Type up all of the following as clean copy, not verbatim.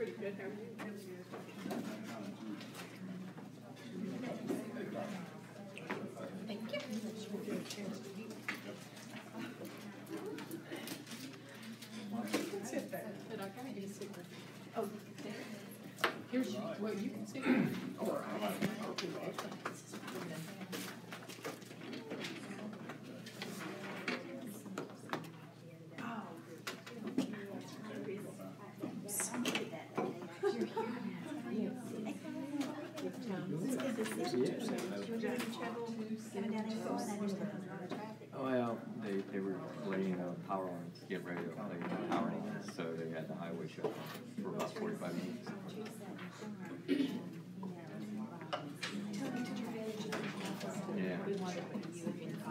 pretty good. How are you? Thank you. Sit there. But I kind of get sit there. Oh, here's you. Well, you can sit there. Or I'll do it. Well, they were laying power lines, getting ready to lay power lines, so they had the highway shut down for about 45 minutes. Yeah.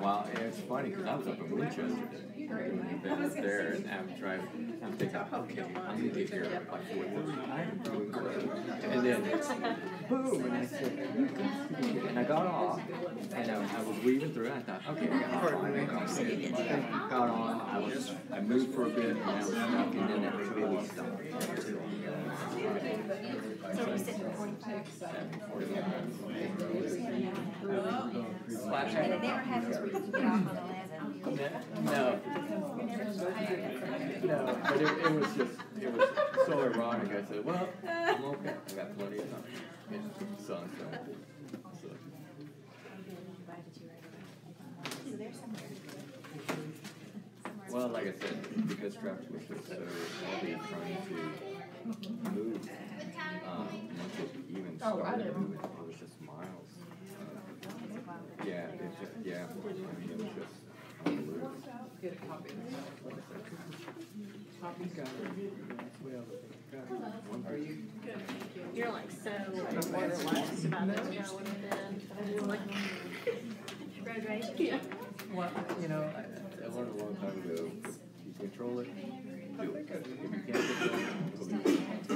Well, it's funny because I was up in Winchester today. I've been up there and I'm thinking, okay, I'm going to get here at like 4:30. I'm doing great. And then, boom, and I said, and I got off, and I was weaving through, and I thought, okay, I got on, I moved for a bit, and I was stuck, and then that really stopped. So we're sitting at 45. And it never happens where you can get off on 11. No, but it was so ironic. I said, well, I'm okay. I got plenty of time. Yeah, sun, so. Well, like I said, because traffic was just so heavy trying to move, once it even started moving, it was just miles. Yeah, it's just, yeah, I mean, it was just unbelievable. Get a copy. Copy's got it. Are you? Good, thank you. You're like so relaxed about it. Yeah, I would have been. Like, Graduation? yeah. Well, you know, I learned a long time ago, if you control it, do it. If you can't control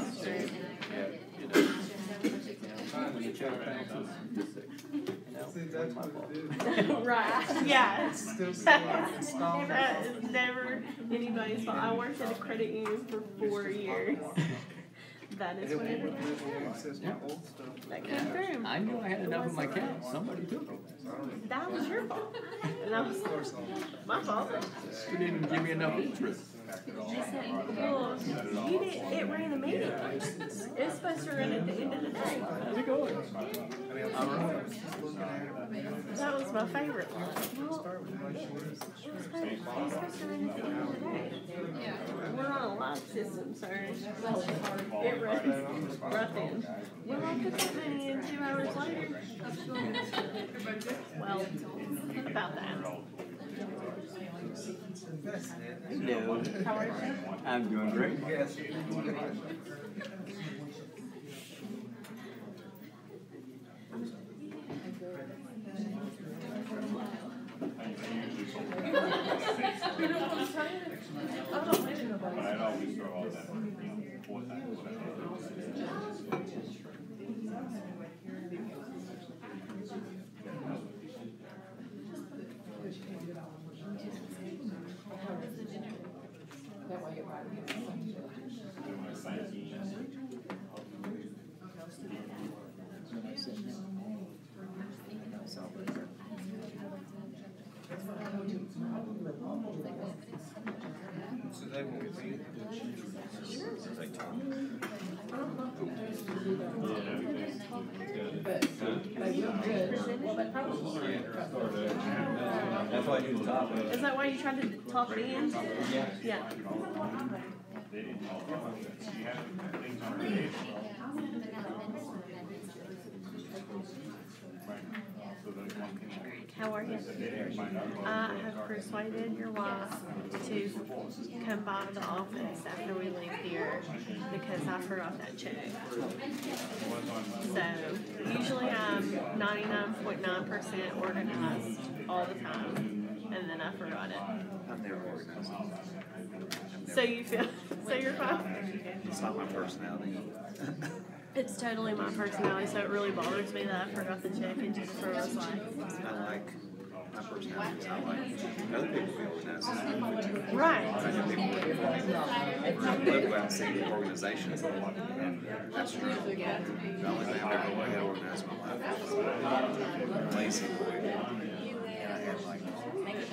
it, yeah, you know, when the check bounces, just say, that's my fault. Right. Yeah. Still Never anybody's fault. I worked at a credit union for 4 years. That is when it that came through. I knew I had enough in my account. Somebody took it. That was your fault. And that was my fault. You didn't give me enough interest. Well, you didn't. It ran a meeting. It's supposed to run at the end of the day. How's it going? That was my favorite one. Well, it was supposed to run at the end of the day. We're on a live system, sir. It runs right then. Well, I put that money in 2 hours later. Well, about that. Hello. How are you? I'm doing great. Yes. That way it might be. So they won't see it. They talk. But they look good. Well, they probably will. That's why I do the top. Is that why you tried to top it in? Yeah. Yeah. How are you? I have persuaded your wife to come by the office after we leave here because I forgot that check. So usually I'm 99.9% organized all the time, and then I forgot it. I'm never organized. So you feel, so you're fine? It's not my personality. It's totally my personality, so it really bothers me that I forgot the check, and Jennifer was like, my personality. I like other people to be organized. Right. I love about seeing organizations, and that's true. The only thing I've ever had to organize my life was lazy boy. And I had like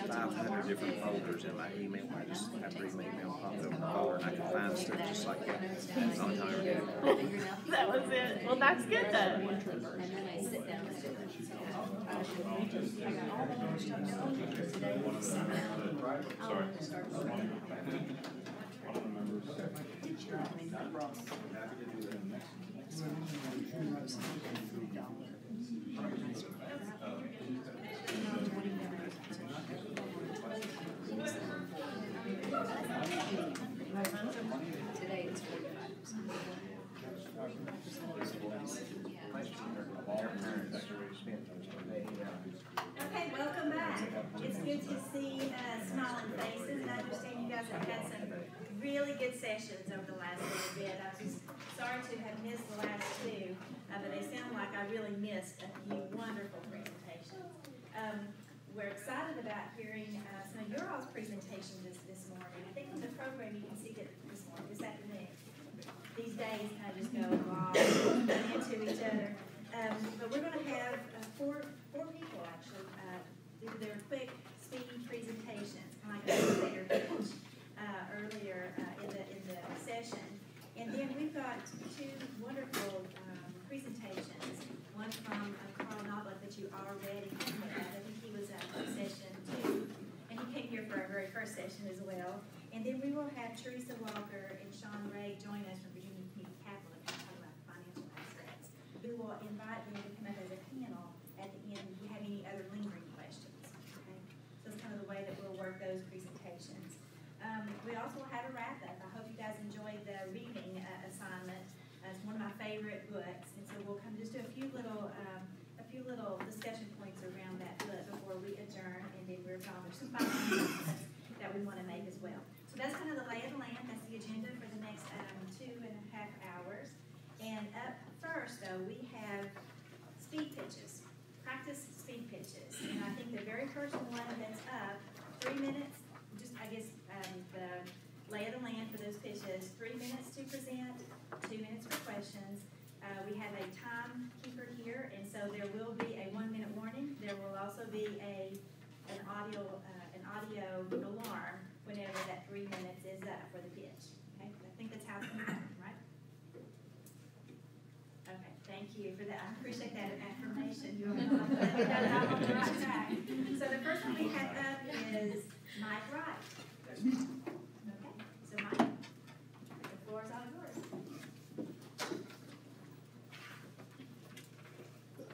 500 different folders in my email. I just have to email pop it over the folder, and I can find stuff just like that. That's the only time I ever did it. That was it. Well, that's good though. Today it's 45%. Okay, welcome back. It's good to see smiling faces, and I understand you guys have had some really good sessions over the last little bit. I was just sorry to have missed the last two, but they sound like I really missed a few wonderful presentations. We're excited about hearing some of your all's presentations this morning. I think on the program you can see that this afternoon. These days kind of just go along into each other. But we're going to have four people actually do their quick, speedy presentations, kind of like a elevator pitch earlier in the session. And then we've got two wonderful presentations. One from Karl Knoblock that you already had. I think he was at session 2, and he came here for our very first session as well. And then we will have Teresa Walker and Sean Ray join us from Virginia Community Capital to talk about financial aspects. We will invite them to come up as a panel at the end if you have any other lingering questions. Okay? So that's kind of the way that we'll work those presentations. We also have a wrap-up. I hope you guys enjoyed the reading assignment. It's one of my favorite books, and so we'll come just to a few little discussion points around that book before we adjourn, and then we're gone. There's some final announcements that we want to make as well. So that's kind of the lay of the land. That's the agenda for the next 2.5 hours. And up first, though, we have speed pitches, practice speed pitches. And I think the very first one that's up, 3 minutes, just I guess the lay of the land for those pitches, 3 minutes to present, 2 minutes for questions. We have a timekeeper here, and so there will be a 1-minute warning. There will also be an audio alarm whenever that 3 minutes is up for the pitch. Okay, I think that's how it's going to happen, right? Okay, thank you for that. I appreciate that affirmation. I'm on the right track. So the first one we have up is Mike Wright. Okay, so Mike, the floor is all yours.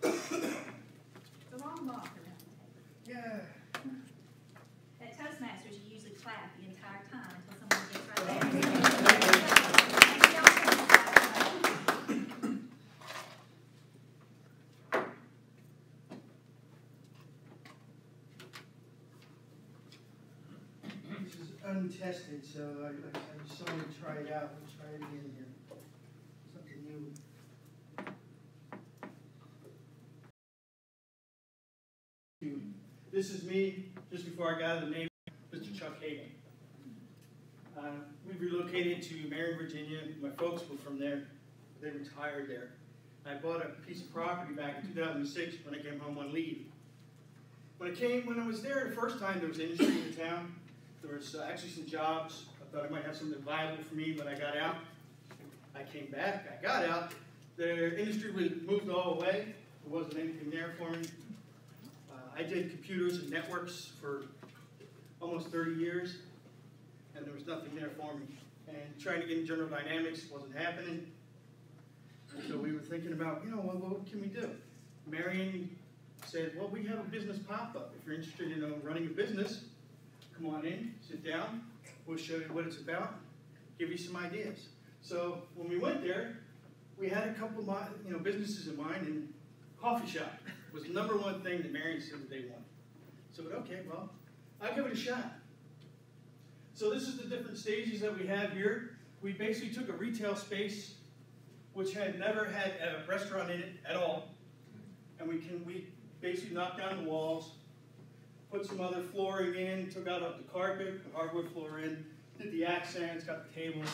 It's a long walk around the table. Yeah. At Toastmasters, you usually clap the entire time until someone gets right there. This is untested, so I just wanted to try it out. Let's try it again here. Something new. This is me just before I got the name, Mr. Chuck Hagan. We relocated to Marion, Virginia. My folks were from there. They retired there. I bought a piece of property back in 2006 when I came home on leave. When I was there the first time, there was industry in the town. There was actually some jobs. I thought I might have something viable for me when I got out. I came back. I got out. The industry was moved all away. There wasn't anything there for me. I did computers and networks for almost 30 years, and there was nothing there for me. And trying to get in General Dynamics wasn't happening. So we were thinking about, well, what can we do? Marion said, well, we have a business pop-up. If you're interested in running a business, come on in, sit down. We'll show you what it's about, give you some ideas. So when we went there, we had a couple of businesses in mind, and coffee shop was the #1 thing that Marion said that they wanted. So, okay, well, I'll give it a shot. So this is the different stages that we have here. We basically took a retail space which had never had a restaurant in it at all, and we basically knocked down the walls, put some other flooring in, took out the carpet, the hardwood floor in, did the accents, got the tables,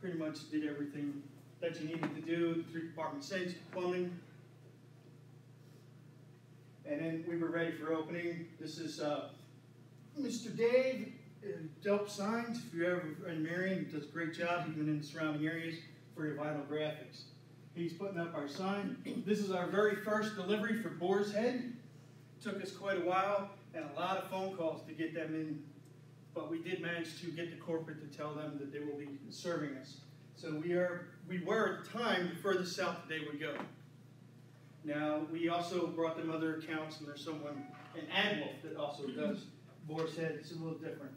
pretty much did everything that you needed to do, the 3-compartment sinks, plumbing. And then we were ready for opening. This is Mr. Dave, Delp Signs. If you're ever in Marion, he does a great job, even in the surrounding areas, for your vinyl graphics. He's putting up our sign. This is our very first delivery for Boar's Head. Took us quite a while and a lot of phone calls to get them in, but we did manage to get the corporate to tell them that they will be serving us. So we were at the time the furthest south that they would go. Now, we also brought them other accounts, and there's someone, an Adwolf, that also does Boar's Head. It's a little different.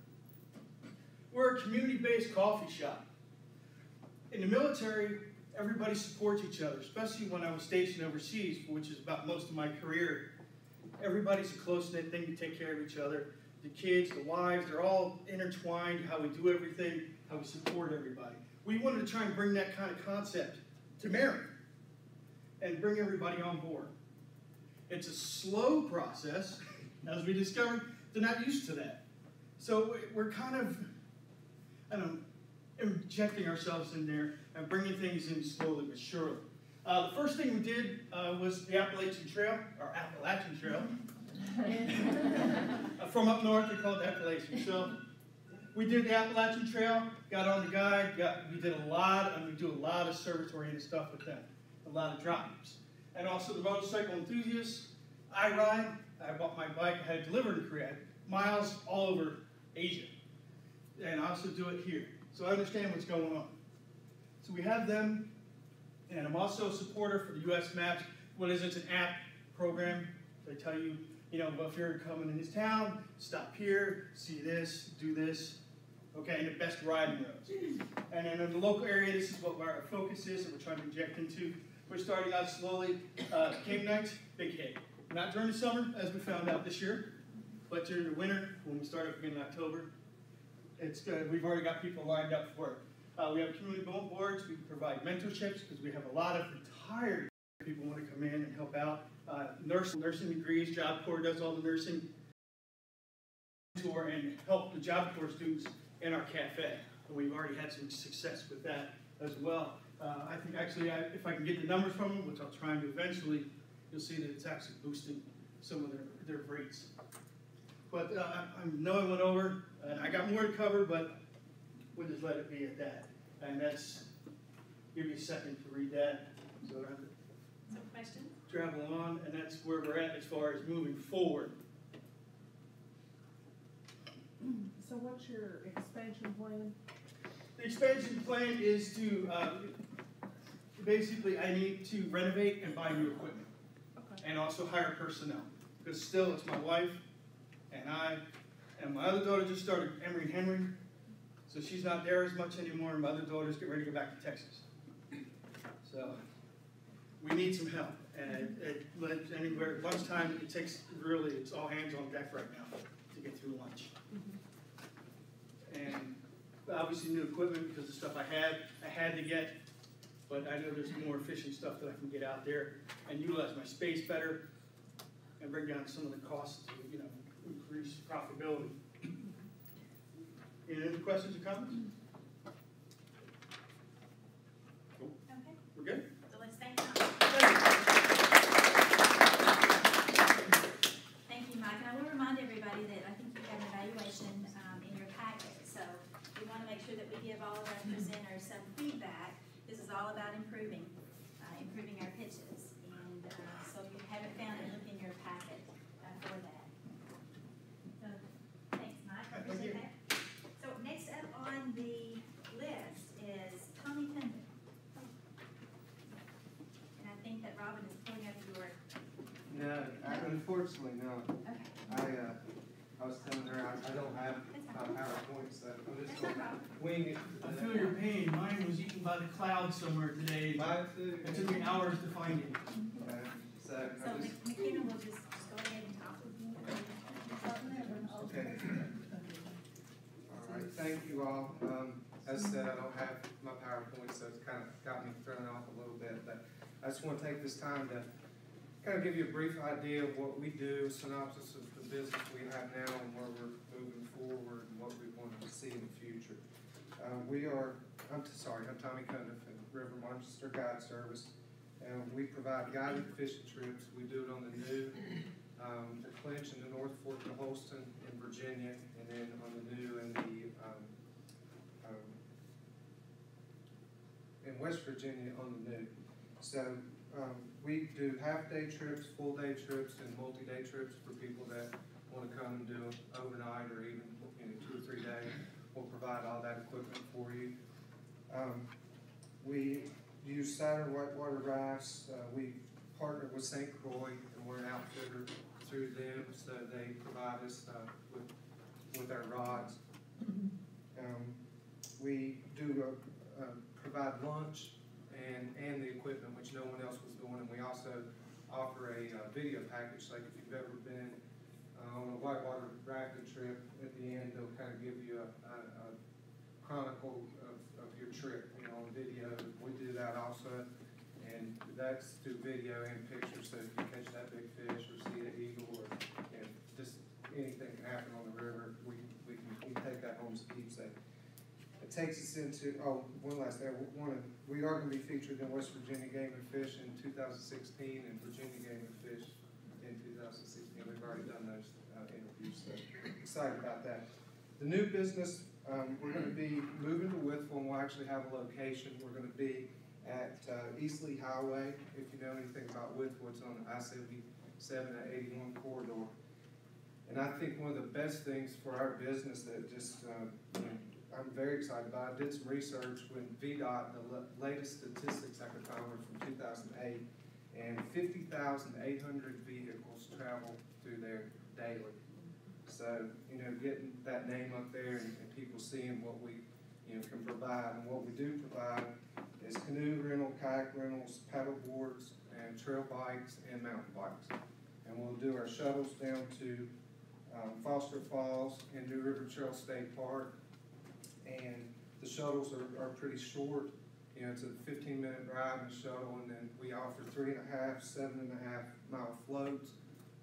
We're a community-based coffee shop. In the military, everybody supports each other, especially when I was stationed overseas, which is about most of my career. Everybody's a close-knit thing to take care of each other. The kids, the wives, they're all intertwined, how we do everything, how we support everybody. We wanted to try and bring that kind of concept to Marion and bring everybody on board. It's a slow process. As we discovered, they're not used to that. So we're kind of, I don't know, injecting ourselves in there and bringing things in slowly but surely. The first thing we did was the Appalachian Trail, or Appalachian Trail. From up north, they call it the Appalachian. So we did the Appalachian Trail, got on the guide, we did a lot, and we do a lot of service-oriented stuff with them, a lot of drop-ups. And also the motorcycle enthusiasts, I ride, I bought my bike, I had it delivered in Korea, miles all over Asia. And I also do it here. So I understand what's going on. So we have them, and I'm also a supporter for the U.S. Maps. What is it? It's an app program. They tell you, if you're coming in this town, stop here, see this, do this. Okay, and the best riding roads. And then in the local area, this is what our focus is that we're trying to inject into. We're starting out slowly. Game nights, big hit. Not during the summer, as we found out this year, but during the winter, when we start up again in October. It's good. We've already got people lined up for it. We have community bulletin boards. We provide mentorships because we have a lot of retired people who want to come in and help out. Nursing degrees, Job Corps does all the nursing. Tour and help the Job Corps students in our cafe. And we've already had some success with that as well. I think actually, if I can get the numbers from them, which I'll try and do eventually, you'll see that it's actually boosting some of their rates. But I know I went over, and I got more to cover, but we'll just let it be at that. And that's, give you a second to read that, so I don't have to Some questions? travel on, and that's where we're at as far as moving forward. So what's your expansion plan? The expansion plan is to, basically I need to renovate and buy new equipment. Okay. And also hire personnel. Because still it's my wife and I, and my other daughter just started Emory and Henry. So she's not there as much anymore, and my other daughter's getting ready to go back to Texas. So we need some help. And anywhere, lunchtime, it takes really, it's all hands on deck right now to get through lunch. And obviously new equipment because the stuff I had to get, but I know there's more efficient stuff that I can get out there and utilize my space better and bring down some of the costs to, increase profitability. Any other questions or comments? Cool. Okay, We're good? so let's thank Mike. Thank you, Mike. And I will remind everybody that I think you have an evaluation in your packet. So we want to make sure that we give all of our presenters some feedback. This is all about improving our pitches. And so if you haven't found it, look in your packet for that. So thanks, Mike. I appreciate that. So next up on the list is Tommy Thunder. And I think that Robin is pulling up your. No, unfortunately, no. Okay. I was telling her I don't have PowerPoint, so I'm just going to wing it. I feel your pain. Mine was eaten by the cloud somewhere today. Mine too. It took me hours to find it. Okay. So McKenna will just go ahead and talk with you. okay. All right. Thank you all. As I said, I don't have my PowerPoint, so it's kind of got me thrown off a little bit. But I just want to take this time to kind of give you a brief idea of what we do, a synopsis of the business we have now and where we're moving forward and what we want to see in the future. I'm Tommy Cundiff in River Manchester Guide Service. We provide guided fishing trips. We do it on the new, the Clinch in the North Fork of Holston in Virginia, and then on the new in West Virginia on the new. So we do half-day trips, full-day trips, and multi-day trips for people that want to come and do overnight or even 2 or 3 days. We'll provide all that equipment for you. We use Saturn whitewater rafts. We partner with St. Croix, and we're an outfitter through them, so they provide us with our rods. We do provide lunch and the equipment, which no one else was doing, and we also offer a video package. Like if you've ever been on a whitewater rafting trip, at the end they'll kind of give you a chronicle of your trip, on video. We do that also, and that's through video and pictures. So if you catch that big fish or see the eagle or just anything can happen on the river, we can take that home as a keepsake. It takes us into, one last thing. We are going to be featured in West Virginia Game and Fish in 2016 and Virginia Game and Fish in 2016. We've already done those interviews, so excited about that. The new business, we're going to be moving to Withville, and we'll actually have a location. We're going to be at Eastleigh Highway. If you know anything about Withville, it's on the I-77 and 81 corridor. And I think one of the best things for our business that just I'm very excited about. I did some research when VDOT, the latest statistics I could find were from 2008, and 50,800 vehicles travel through there daily. So, getting that name up there and people seeing what we, can provide. And what we do provide is canoe rental, kayak rentals, paddle boards, and trail bikes and mountain bikes. And we'll do our shuttles down to Foster Falls and New River Trail State Park. And the shuttles are pretty short. It's a 15-minute ride in the shuttle, and then we offer 3.5, 7.5 mile floats,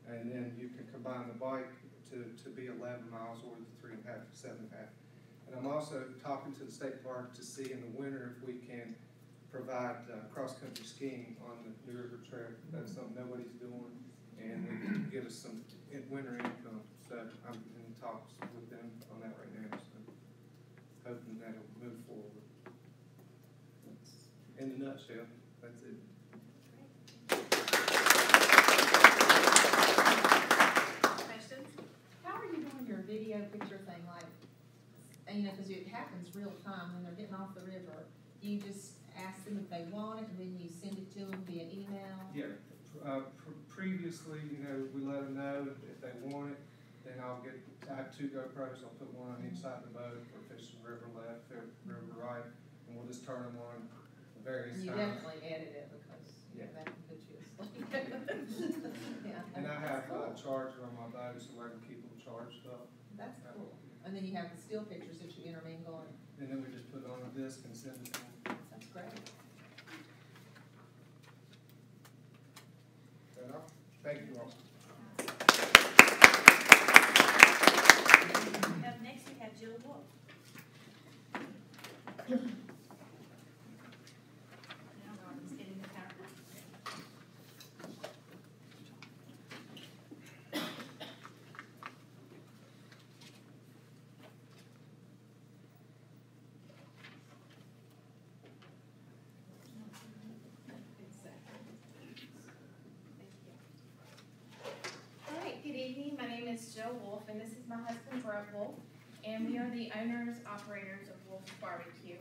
and then you can combine the bike to be 11 miles or the 3.5 to 7.5. And I'm also talking to the state park to see in the winter if we can provide cross-country skiing on the New River Trail. That's something nobody's doing, and it can give us some winter income. So I'm in talks with them on that right now. So hoping that'll move forward. That's, in a nutshell, that's it. Questions? How are you doing your video picture thing? Like, because it happens real time when they're getting off the river. You just ask them if they want it, and then you send it to them via email? Yeah. Previously, we let them know if they want it. Then I have 2 GoPros. I'll put one on each side of the boat for fishing river left or river right, and we'll just turn them on various times. You definitely edit it because that can put you asleep. Yeah. And I have a charger on my boat so I can keep them charged up. That's cool. And then you have the still pictures that you intermingle. And then we just put it on a disc and send it to them. That's great. Thank you all. Up next, we have Jill Wolf. Now, Norman's getting the PowerPoint. All right, good evening. My name is Jill Wolf, and this is my husband, Brett Wolf, and we are the owners, operators of Wolf's Barbecue.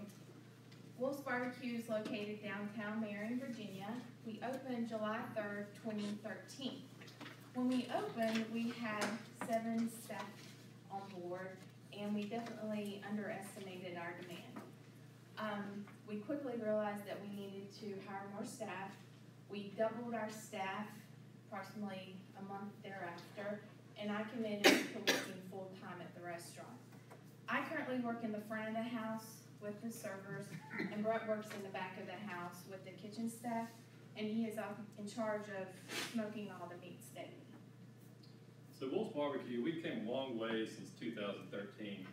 Wolf's Barbecue is located downtown Marion, Virginia. We opened July 3rd, 2013. When we opened, we had 7 staff on board, and we definitely underestimated our demand. We quickly realized that we needed to hire more staff. We doubled our staff approximately a month thereafter, and I committed to working full-time at the restaurant. I currently work in the front of the house with the servers, and Brett works in the back of the house with the kitchen staff. and he is in charge of smoking all the meats daily. So Wolf's Barbecue, we came a long way since 2013.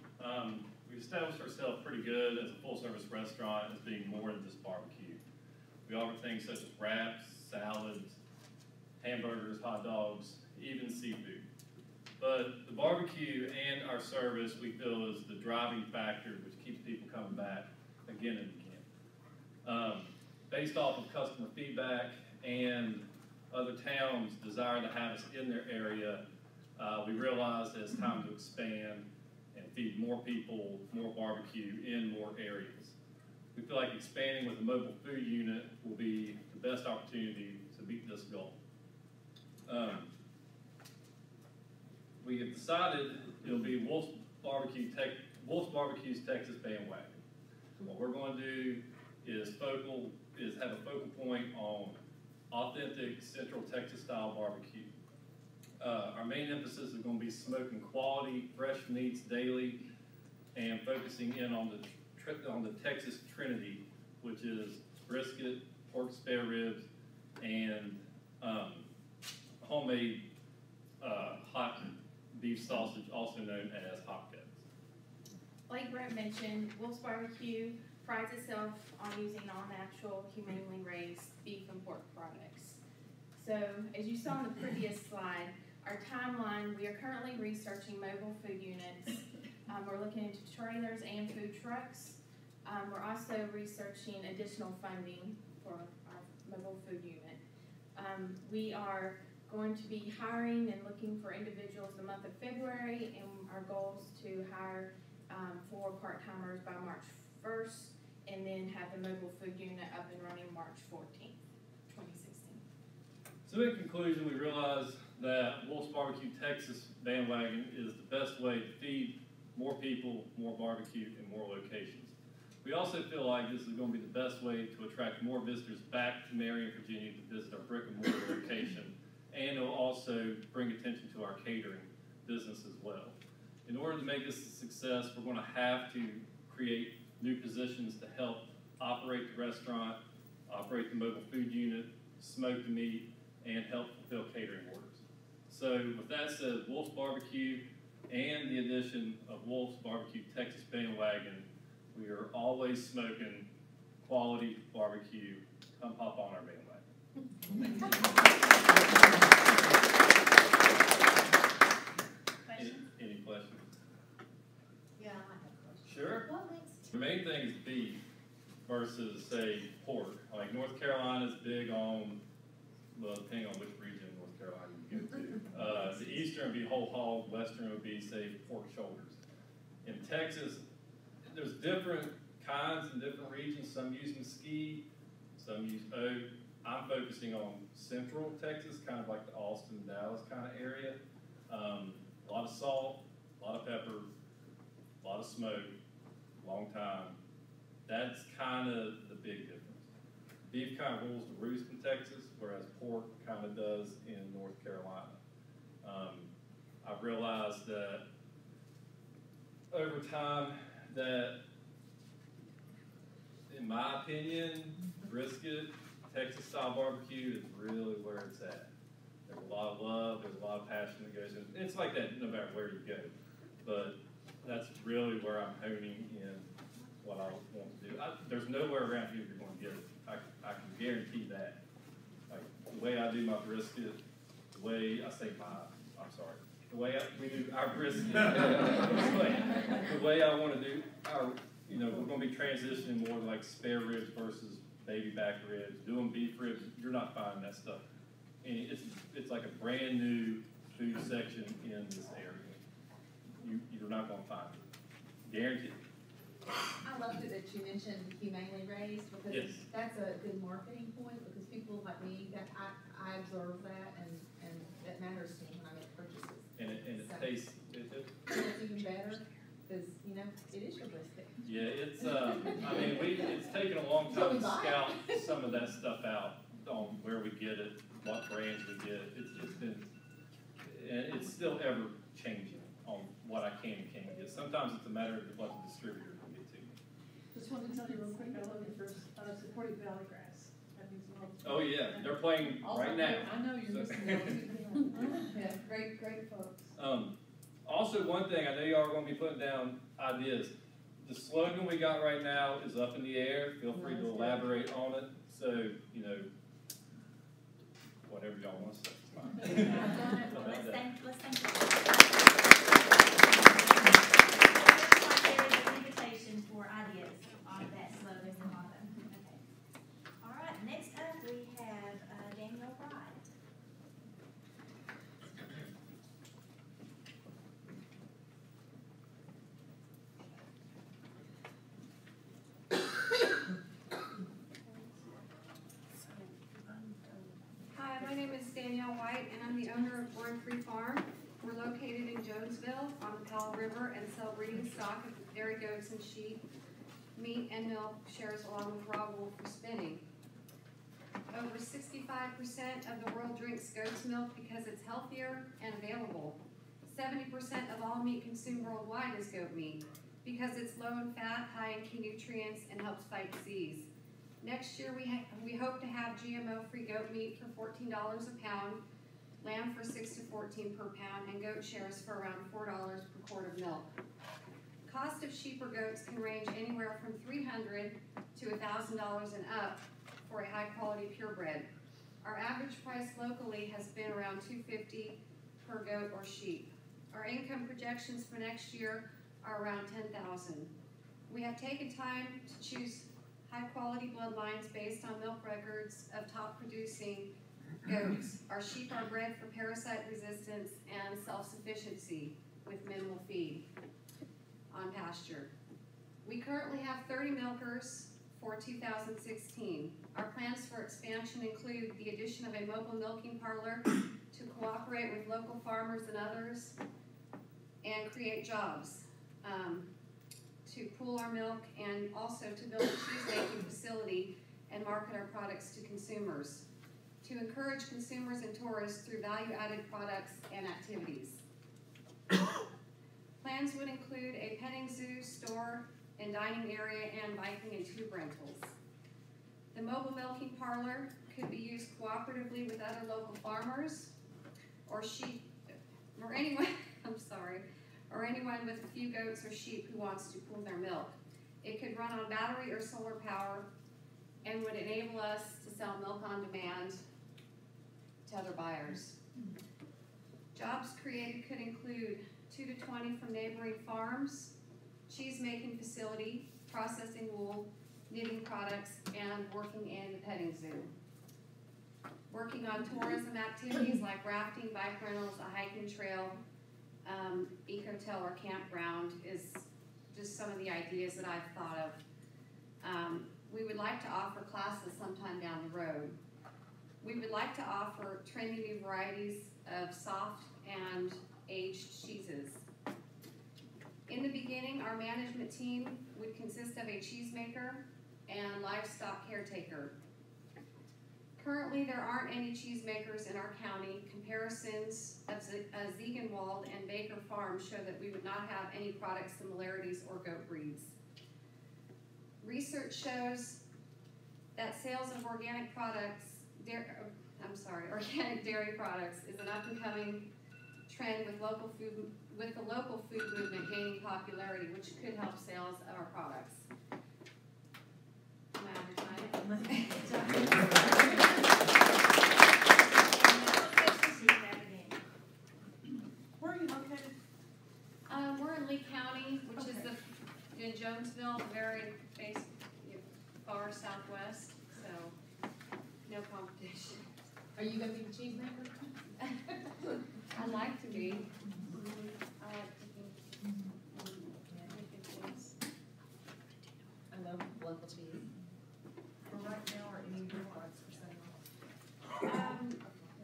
We established ourselves pretty good as a full-service restaurant as being more than just barbecue. We offer things such as wraps, salads, hamburgers, hot dogs, even seafood. But the barbecue and our service, we feel, is the driving factor which keeps people coming back again and again. Based off of customer feedback and other towns' desire to have us in their area, we realized that it's time to expand and feed more people, more barbecue in more areas. We feel like expanding with a mobile food unit will be the best opportunity to meet this goal. We have decided it'll be Wolf's Barbecue's Texas Bandwagon. What we're going to do is have a focal point on authentic Central Texas style barbecue. Our main emphasis is going to be smoking quality, fresh meats daily, and focusing in on the Texas Trinity, which is brisket, pork spare ribs, and homemade hot beef sausage, also known as hotcakes. Like Brett mentioned, Wolf's Barbecue prides itself on using all-natural, humanely raised beef and pork products. So, as you saw in the previous slide, our timeline, we are currently researching mobile food units. We're looking into trailers and food trucks. We're also researching additional funding for our mobile food unit. We are going to be hiring and looking for individuals the month of February, and our goal is to hire 4 part-timers by March 1st, and then have the mobile food unit up and running March 14th, 2016. So in conclusion, we realized that Wolf's Barbecue Texas Bandwagon is the best way to feed more people, more barbecue, and more locations. We also feel like this is going to be the best way to attract more visitors back to Marion, Virginia to visit our brick and mortar location, and it will also bring attention to our catering business as well. In order to make this a success, we're going to have to create new positions to help operate the restaurant, operate the mobile food unit, smoke the meat, and help fulfill catering orders. So with that said, Wolf's Barbecue and the addition of Wolf's Barbecue Texas Bandwagon, we are always smoking quality barbecue. Come hop on our bandwagon. Any questions? Yeah, I have a question. Sure. What makes The main thing is beef versus, say, pork. Like North Carolina's big on, well, depending on which region in North Carolina you go to. The eastern would be whole hog, western would be, say, pork shoulders. In Texas, there's different kinds in different regions. Some use mesquite, some use oak. I'm focusing on central Texas, kind of like the Austin, Dallas kind of area. A lot of salt, a lot of pepper, a lot of smoke, long time. That's kind of the big difference. Beef kind of rules the roost in Texas, whereas pork kind of does in North Carolina. I've realized that over time that, in my opinion, brisket, Texas style barbecue is really where it's at. There's a lot of love, there's a lot of passion that goes in. It's like that no matter where you go. But that's really where I'm honing in what I want to do. There's nowhere around here you're going to get it. I can guarantee that. Like the way I do my brisket, the way the way we do our brisket, the way I want to do our, we're going to be transitioning more to like spare ribs versus baby back ribs. Doing beef ribs, you're not finding that stuff. And it's like a brand new food section in this area. You're not going to find it. Guaranteed. I loved it that you mentioned humanely raised, because yes, that's a good marketing point, because people like me, that I observe that, and that matters to me when I make purchases. And it tastes. It's even better, because, it is your brisket. Yeah, it's, it's taken a long time to scout some of that stuff out on where we get it, what brands we get. It's been, and it's still ever changing on what I can and can't get. Sometimes it's a matter of what the distributor can get to me. Just wanted to tell you real quick, I love your first supporting Valley Grass. That means a lot. Oh Oh yeah, they're playing right now. I know you're So- listening. Yeah, great folks. Also, one thing, I know you are going to be putting down ideas. The slogan we got right now is up in the air. Feel free to elaborate on it. So, you know, whatever y'all want to say. It's fine. Let's thank you. There is an invitation for ideas on that slogan and motto. Okay. All right, next up we have Daniel Wright. Hi, my name is Danielle White, and I'm the owner of Born Free Farm. We're located in Jonesville on the Powell River and sell breeding stock of dairy goats and sheep, meat and milk shares along with raw wool for spinning. Over 65% of the world drinks goat's milk because it's healthier and available. 70% of all meat consumed worldwide is goat meat because it's low in fat, high in key nutrients, and helps fight disease. Next year, we hope to have GMO-free goat meat for $14 a pound, lamb for $6 to $14 per pound, and goat shares for around $4 per quart of milk. Cost of sheep or goats can range anywhere from $300 to $1,000 and up for a high-quality purebred. Our average price locally has been around $250 per goat or sheep. Our income projections for next year are around $10,000. We have taken time to choose high-quality bloodlines based on milk records of top-producing goats. Our sheep are bred for parasite resistance and self-sufficiency with minimal feed on pasture. We currently have 30 milkers for 2016. Our plans for expansion include the addition of a mobile milking parlor to cooperate with local farmers and others and create jobs. To pool our milk and also to build a cheese-making facility and market our products to consumers. To encourage consumers and tourists through value-added products and activities. Plans would include a petting zoo, store, and dining area, and biking and tube rentals. The mobile milking parlor could be used cooperatively with other local farmers or sheep, or anyone, or anyone with a few goats or sheep who wants to pool their milk. It could run on battery or solar power and would enable us to sell milk on demand to other buyers. Jobs created could include 2 to 20 from neighboring farms, cheese-making facility, processing wool, knitting products, and working in the petting zoo. Working on tourism activities like rafting, bike rentals, a hiking trail, ecotel or campground is just some of the ideas that I've thought of. We would like to offer classes sometime down the road. We would like to offer trendy new varieties of soft and aged cheeses. In the beginning, our management team would consist of a cheesemaker and livestock caretaker. Currently, there aren't any cheesemakers in our county. Comparisons of Ziegenwald and Baker Farms show that we would not have any product similarities or goat breeds. Research shows that sales of organic products, organic dairy products is an up-and-coming trend with the local food movement gaining popularity, which could help sales of our products. Am I advertising? Where are you located? We're in Lee County, which is in Jonesville, the very far southwest, so no competition. Are you gonna be the cheese maker? I'd like to be. I like making things. I love local cheese. For right now, are any of your products for sale?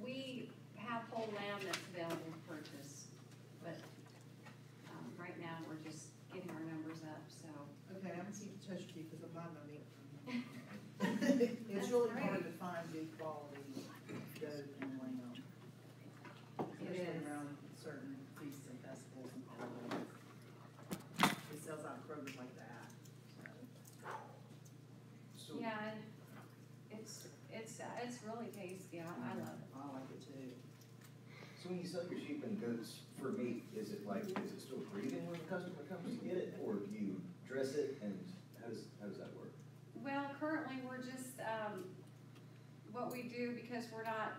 We have whole lamb that's available to purchase, but right now we're just getting our numbers up, so. Okay, I'm gonna keep in touch with you because I'm not gonna need it's really hard to find good quality goat and lamb. Especially around certain feasts and festivals and holidays. It sells out of Kroger's like that, so. Yeah, it's it's really tasty. I love it. I like it too. So when you sell your sheep and goats for meat, is it still breathing when the customer comes to get it, or do you dress it, and how does that work? Well, currently we're just, what we do, because we're not,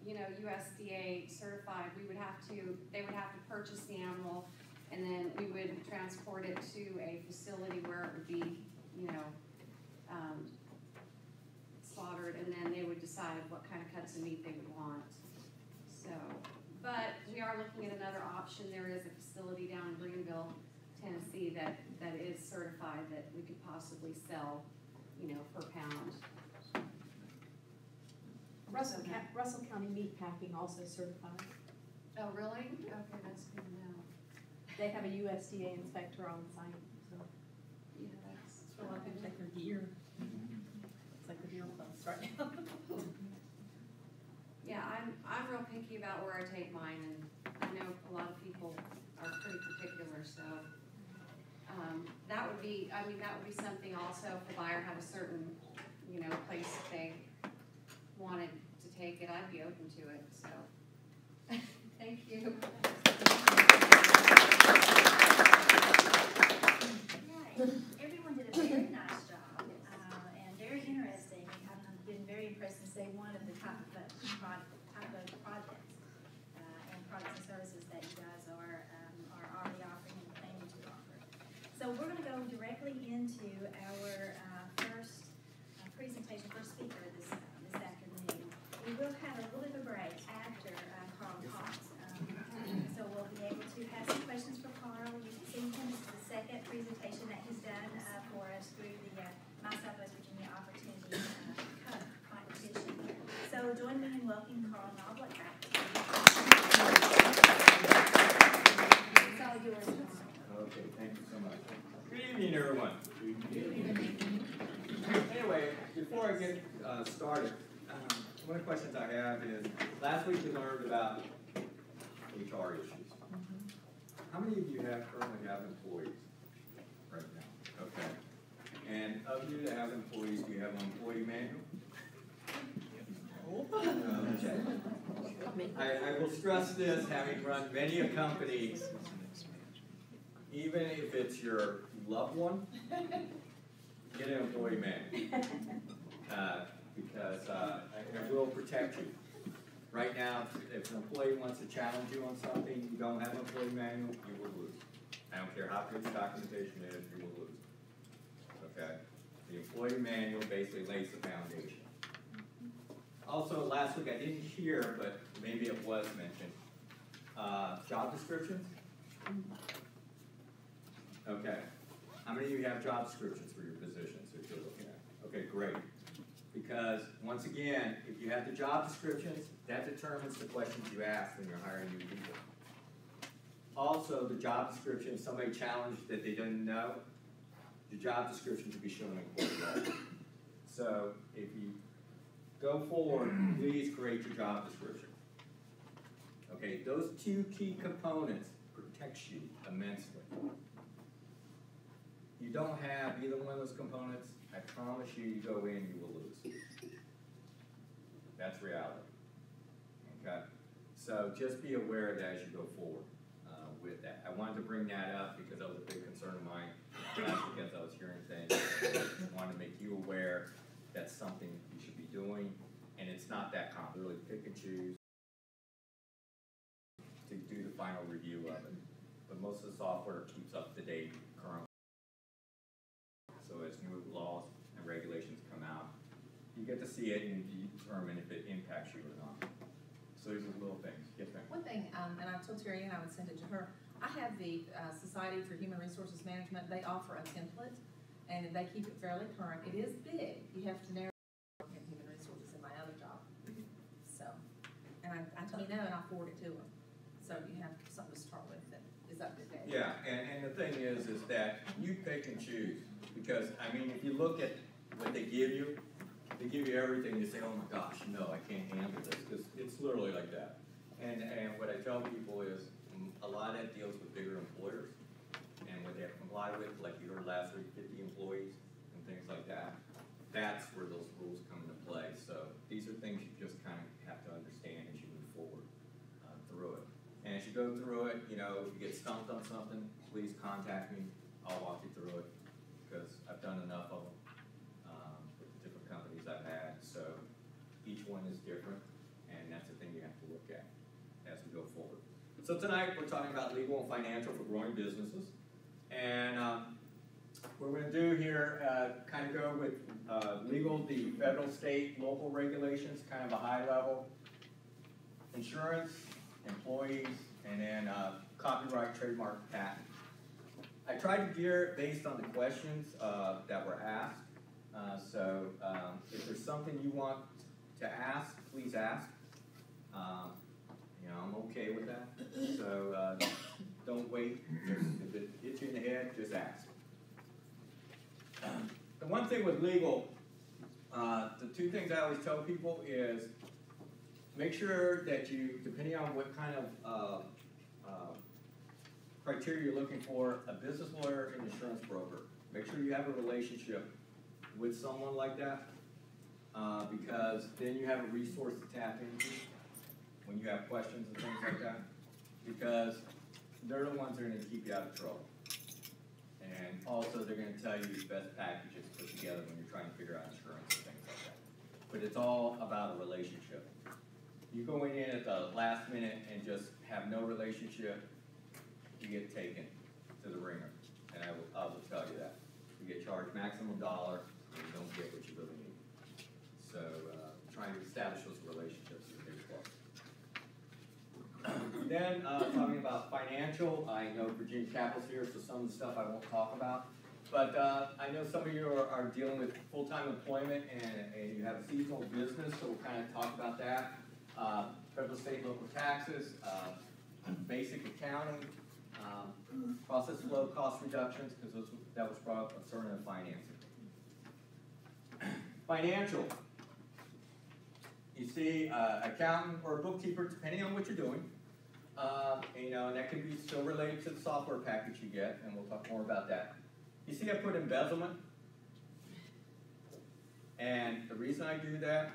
USDA certified, they would have to purchase the animal, and then we would transport it to a facility where it would be, slaughtered, and then they would decide what kind of cuts of meat they would want. So, but we are looking at another option. There is a facility down in Greenville, Tennessee that is certified that we could possibly sell, per pound. Russell County Meat Packing also certified. Oh, really? Okay, that's good to know. They have a USDA inspector on site, so. Yeah, that's. So I can check their gear. It's like the deer place right now. Yeah, I'm real picky about where I take mine, and I know a lot of people are pretty particular, so. That would be something also if the buyer had a certain, place that they wanted to take it, I'd be open to it, so. Thank you. Everyone did a very nice job, and very interesting. I've been very impressed since day one of the type of projects and products and services that you guys are already offering and planning to offer. So we're going to go directly into our first speaker this afternoon. We will have a little bit of a break after Karl talks. So we'll be able to have some questions for Karl. You've seen him. This is the second presentation that he's done for us through the My Southwest Virginia Opportunity Cup competition. So join me in welcoming Karl Knoblock back. It's all yours. Okay, thank you so much. Good evening, everyone. Anyway, before I get started, one of the questions I have is, last week we learned about HR issues. How many of you currently have employees right now? Okay. And of you that have employees, do you have an employee manual? Okay. I will stress this, having run many a company, even if it's your loved one, get an employee manual. Because it will protect you. Right now, if an employee wants to challenge you on something, you don't have an employee manual, you will lose. I don't care how good the documentation is, you will lose. Okay? The employee manual basically lays the foundation. Also, last week I didn't hear, but maybe it was mentioned, job descriptions? Okay. How many of you have job descriptions for your positions that you're looking at? Okay, great. Because, once again, if you have the job descriptions, that determines the questions you ask when you're hiring new people. Also, the job description, if somebody challenged that they didn't know, the job description should be shown in court. So, if you go forward, please create your job description. Okay, those two key components protect you immensely. You don't have either one of those components, I promise you go in, you will lose. That's reality. Okay? So just be aware of that as you go forward with that. I wanted to bring that up because that was a big concern of mine last week as I was hearing things. I wanted to make you aware that's something you should be doing, and it's not that common. Really pick and choose to do the final review of it. But most of the software keeps up to date currently. So as new laws and regulations come out, you get to see it and you determine if it impacts you or not. So these are little things. Yes, ma'am. One thing, and I told Terry and I would send it to her, I have the Society for Human Resources Management. They offer a template, and they keep it fairly current. It is big. You have to narrow in human resources in my other job. So, and I tell you no, and I'll forward it to them. So you have something to start with that is up to date. Yeah, and the thing is that you pick and choose. Because, I mean, if you look at what they give you everything. You say, oh my gosh, no, I can't handle this. Because it's literally like that. And what I tell people is a lot of that deals with bigger employers. And what they have to comply with, like you heard last week, 50 employees and things like that. That's where those rules come into play. go through it. You know, if you get stumped on something, please contact me. I'll walk you through it because I've done enough of them with the different companies I've had. So each one is different, and that's the thing you have to look at as we go forward. So tonight we're talking about legal and financial for growing businesses. And what we're going to do here, kind of go with legal, the federal, state, local regulations, kind of a high level, insurance, employees, and then copyright, trademark, patent. I tried to gear it based on the questions that were asked. So if there's something you want to ask, please ask. You know, I'm okay with that. So don't wait. If it hits you in the head, just ask. The one thing with legal, the two things I always tell people is make sure that you, depending on what kind of criteria you're looking for, a business lawyer and insurance broker. Make sure you have a relationship with someone like that because then you have a resource to tap into when you have questions and things like that, because they're the ones that are going to keep you out of trouble. And also they're going to tell you the best packages to put together when you're trying to figure out insurance and things like that. But it's all about a relationship. You going in at the last minute and just have no relationship, you get taken to the ringer. And I will tell you that. You get charged maximum $1 and you don't get what you really need. So trying to establish those relationships is a big plus. Then talking about financial, I know Virginia Capital's here, so some of the stuff I won't talk about. But I know some of you are dealing with full-time employment and you have a seasonal business, so we'll kind of talk about that. Federal, state, local taxes, basic accounting, process flow cost reductions, because that was brought up concerning the financing. Financial. You see, accountant or bookkeeper, depending on what you're doing. You know, and that can be still related to the software package you get, and we'll talk more about that. You see I put embezzlement. And the reason I do that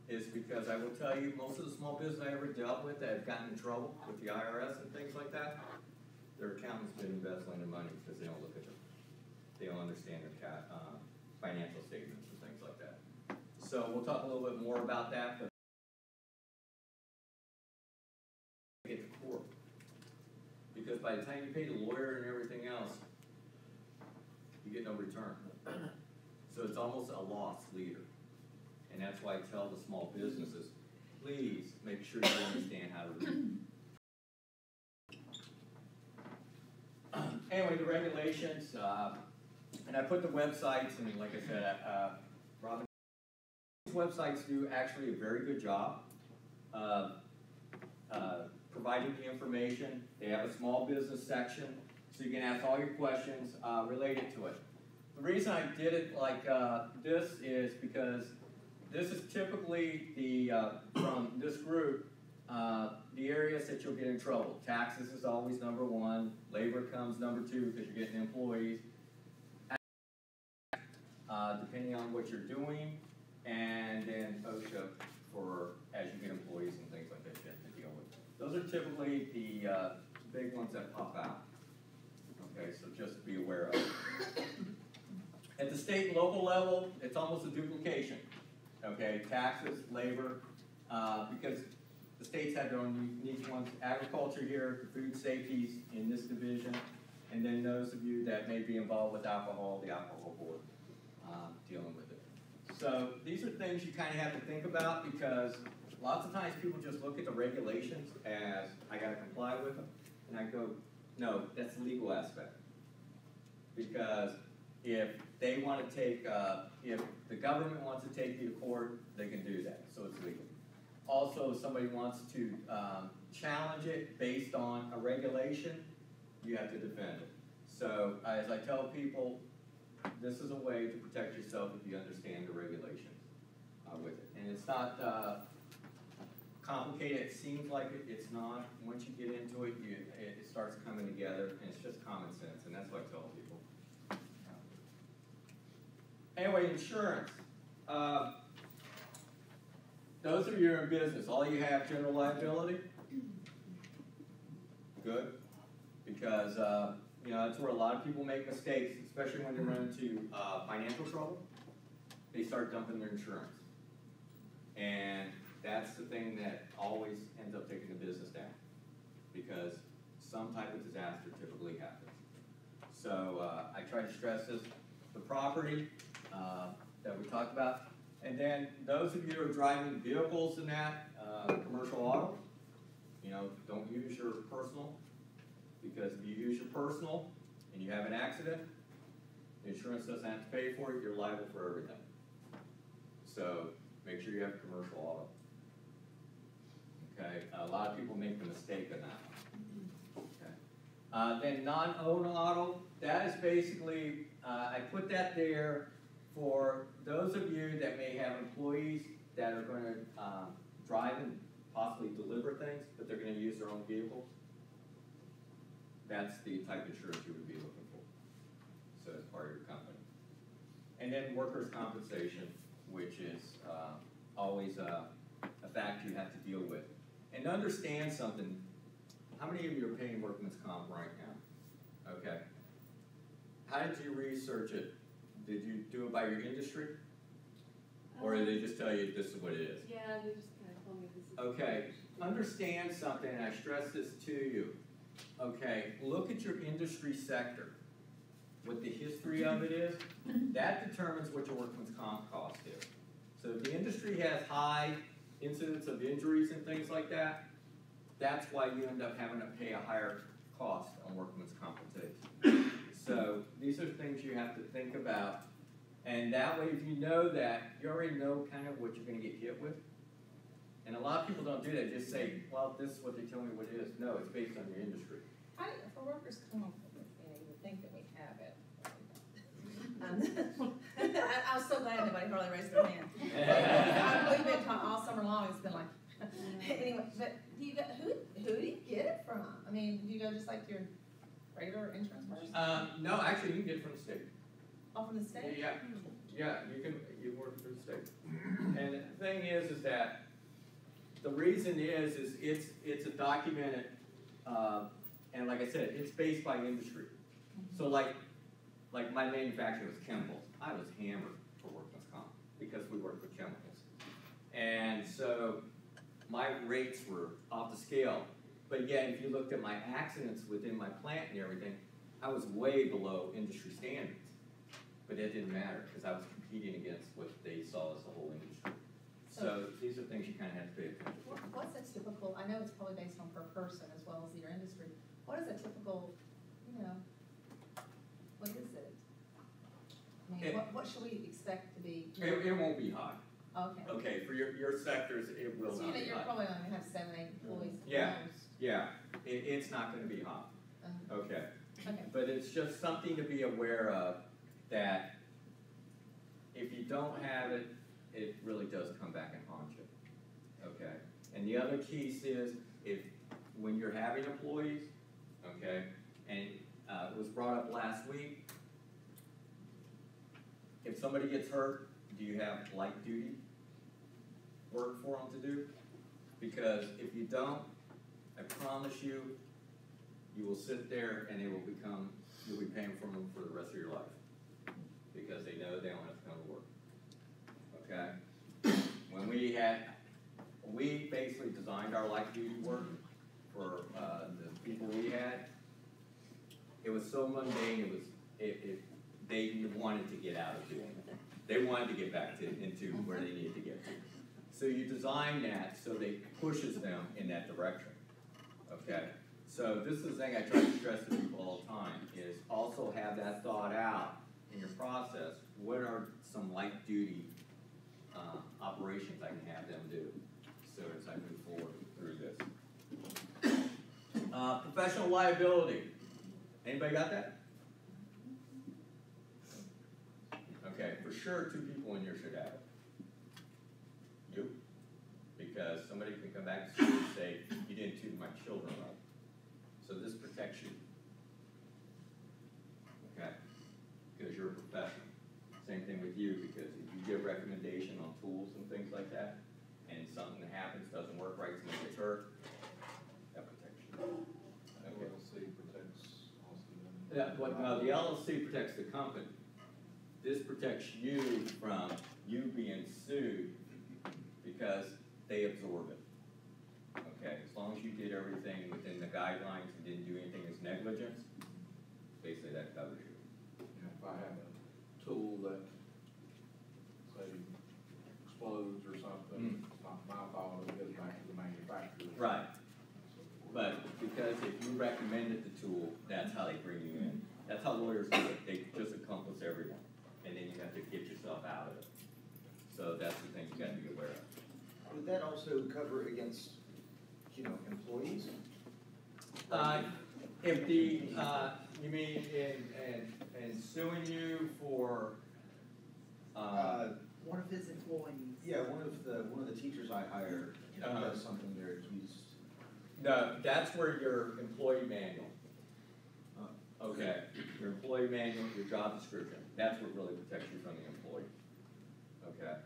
is because I will tell you, most of the small business I ever dealt with that have gotten in trouble with the IRS and things like that, their accountant's been embezzling their money because they don't look at them. They don't understand their financial statements and things like that. So we'll talk a little bit more about that. But get to court. Because by the time you pay the lawyer and everything else, you get no return. So it's almost a loss leader. And that's why I tell the small businesses, please make sure you understand how to read. Anyway, the regulations, and I put the websites, and like I said, Robin, these websites do actually a very good job providing the information. They have a small business section, so you can ask all your questions related to it. The reason I did it like this is because this is typically the, from this group, the areas that you'll get in trouble. Taxes is always number one. Labor comes number two because you're getting employees. Depending on what you're doing, and then OSHA for as you get employees and things like that you have to deal with. Those are typically the big ones that pop out. Okay, so just be aware of it. At the state and local level, it's almost a duplication. Okay, taxes, labor, because the states have their own unique ones. Agriculture here, the food safeties in this division, and then those of you that may be involved with alcohol, the alcohol board, dealing with it. So these are things you kind of have to think about because lots of times people just look at the regulations as, I got to comply with them, and I go, no, that's the legal aspect. Because if they want to take, if the government wants to take you to court, they can do that, so it's legal. Also, if somebody wants to challenge it based on a regulation, you have to defend it. So, as I tell people, this is a way to protect yourself if you understand the regulations with it. And it's not complicated. It seems like it. It's not. Once you get into it, it starts coming together, and it's just common sense, and that's what I tell people. Anyway, insurance. Those of you who are in business, all you have general liability. good, because you know, that's where a lot of people make mistakes, especially when they run into financial trouble. They start dumping their insurance. And that's the thing that always ends up taking the business down, because some type of disaster typically happens. So I try to stress this, the property that we talked about, and then those of you who are driving vehicles in that, commercial auto, you know, don't use your personal, because if you use your personal and you have an accident, the insurance doesn't have to pay for it, you're liable for everything. So make sure you have commercial auto. Okay, a lot of people make the mistake of that. Okay. Then non-owned auto, that is basically, I put that there for those of you that may have employees that are going to drive and possibly deliver things, but they're going to use their own vehicles. That's the type of insurance you would be looking for. So as part of your company. And then workers' compensation, which is always a fact you have to deal with. And understand something, how many of you are paying workman's comp right now? Okay. How did you research it? Did you do it by your industry? Or did they just tell you this is what it is? Yeah, they just kind of told me this is. Okay, understand something, and I stress this to you. Okay, look at your industry sector. What the history of it is, that determines what your workman's comp cost is. So if the industry has high incidence of injuries and things like that, that's why you end up having to pay a higher cost on workman's compensation. So these are things you have to think about. And that way, if you know that, you already know kind of what you're going to get hit with. And a lot of people don't do that. Just say, well, this is what they tell me what it is. No, it's based on your industry. For workers' comp, you would think that we have it. I was so glad nobody hardly raised their hand. We've been talking all summer long. It's been like, anyway. But do you go, who do you get it from? I mean, do you go just like your regular insurance person? No, actually, you can get it from the state. Oh, from the state? Yeah, you work through the state. And the thing is that the reason is it's a documented, and like I said, it's based by industry. So like my manufacturer was chemicals. I was hammered for workman's comp because we work with chemicals. And so my rates were off the scale. But yet, if you looked at my accidents within my plant and everything, I was way below industry standards. But it didn't matter because I was competing against what they saw as the whole industry. So these are things you kind of have to pay attention to. What's a typical, I know it's probably based on per person as well as your industry. What is a typical, what is it? I mean, what should we expect to be? It won't be high. Okay. Okay, for your sectors, it will not be high. You're probably only going to have 7, 8 employees. Yeah, it's not going to be high. Okay. Okay. But it's just something to be aware of, that if you don't have it, it really does come back and haunt you. Okay. And the other piece is when you're having employees, okay, and it was brought up last week, if somebody gets hurt, do you have light duty work for them to do? Because if you don't, I promise you, you will sit there and you'll be paying for them for the rest of your life. Because they know they don't have to come to work. Okay? When we basically designed our light duty work for the people we had, it was so mundane, they wanted to get out of doing it. They wanted to get back into where they needed to get to. So you design that so they pushes them in that direction. Okay? So this is the thing I try to stress to people all the time, is also have that thought out in your process. What are some light duty operations I can have them do, so as I move forward through this. Professional liability. Anybody got that? Okay, for sure 2 people in here should have it. You? Because somebody can come back to you and say, you didn't treat my children right. So this protects you. Okay? Because you're a professional. Same thing with you, because if you give recommendation on tools and things like that, and something that happens, doesn't work right, somebody gets hurt, that protects you. No, the LLC protects the company. This protects you from you being sued because they absorb it. Okay, as long as you did everything within the guidelines and didn't do anything as negligence, basically that covers you. If I have a tool that, say, explodes or something, it's not my fault, it goes back to the manufacturer. Right. But because if you recommended the tool, that's how they bring you in. That's how lawyers do it. They just accomplish everyone. And then you have to get yourself out of it. So that's the thing you got to be aware of. Would that also cover against, employees? If the, you mean in suing you for, One of his employees. Yeah, one of the teachers I hire does something they're accused. no, that's where your employee manual. Okay, your employee manual, your job description, that's what really protects you from the employee. Okay,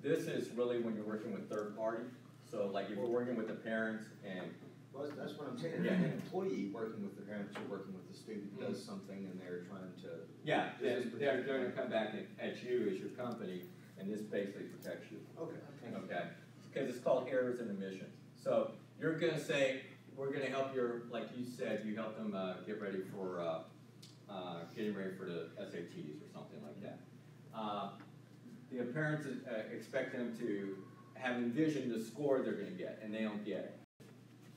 this is really when you're working with third party. So like if you're working with the parents and. Well, that's what I'm saying. Yeah. An employee working with the parents or working with the student does something and they're trying to. Yeah, they're going to come back at you as your company, and this basically protects you. Okay. Okay, because it's called errors and omissions. So you're going to say, we're going to help like you said, you help them get ready for, getting ready for the SATs or something like that. The parents expect them to have envisioned the score they're going to get, and they don't get it.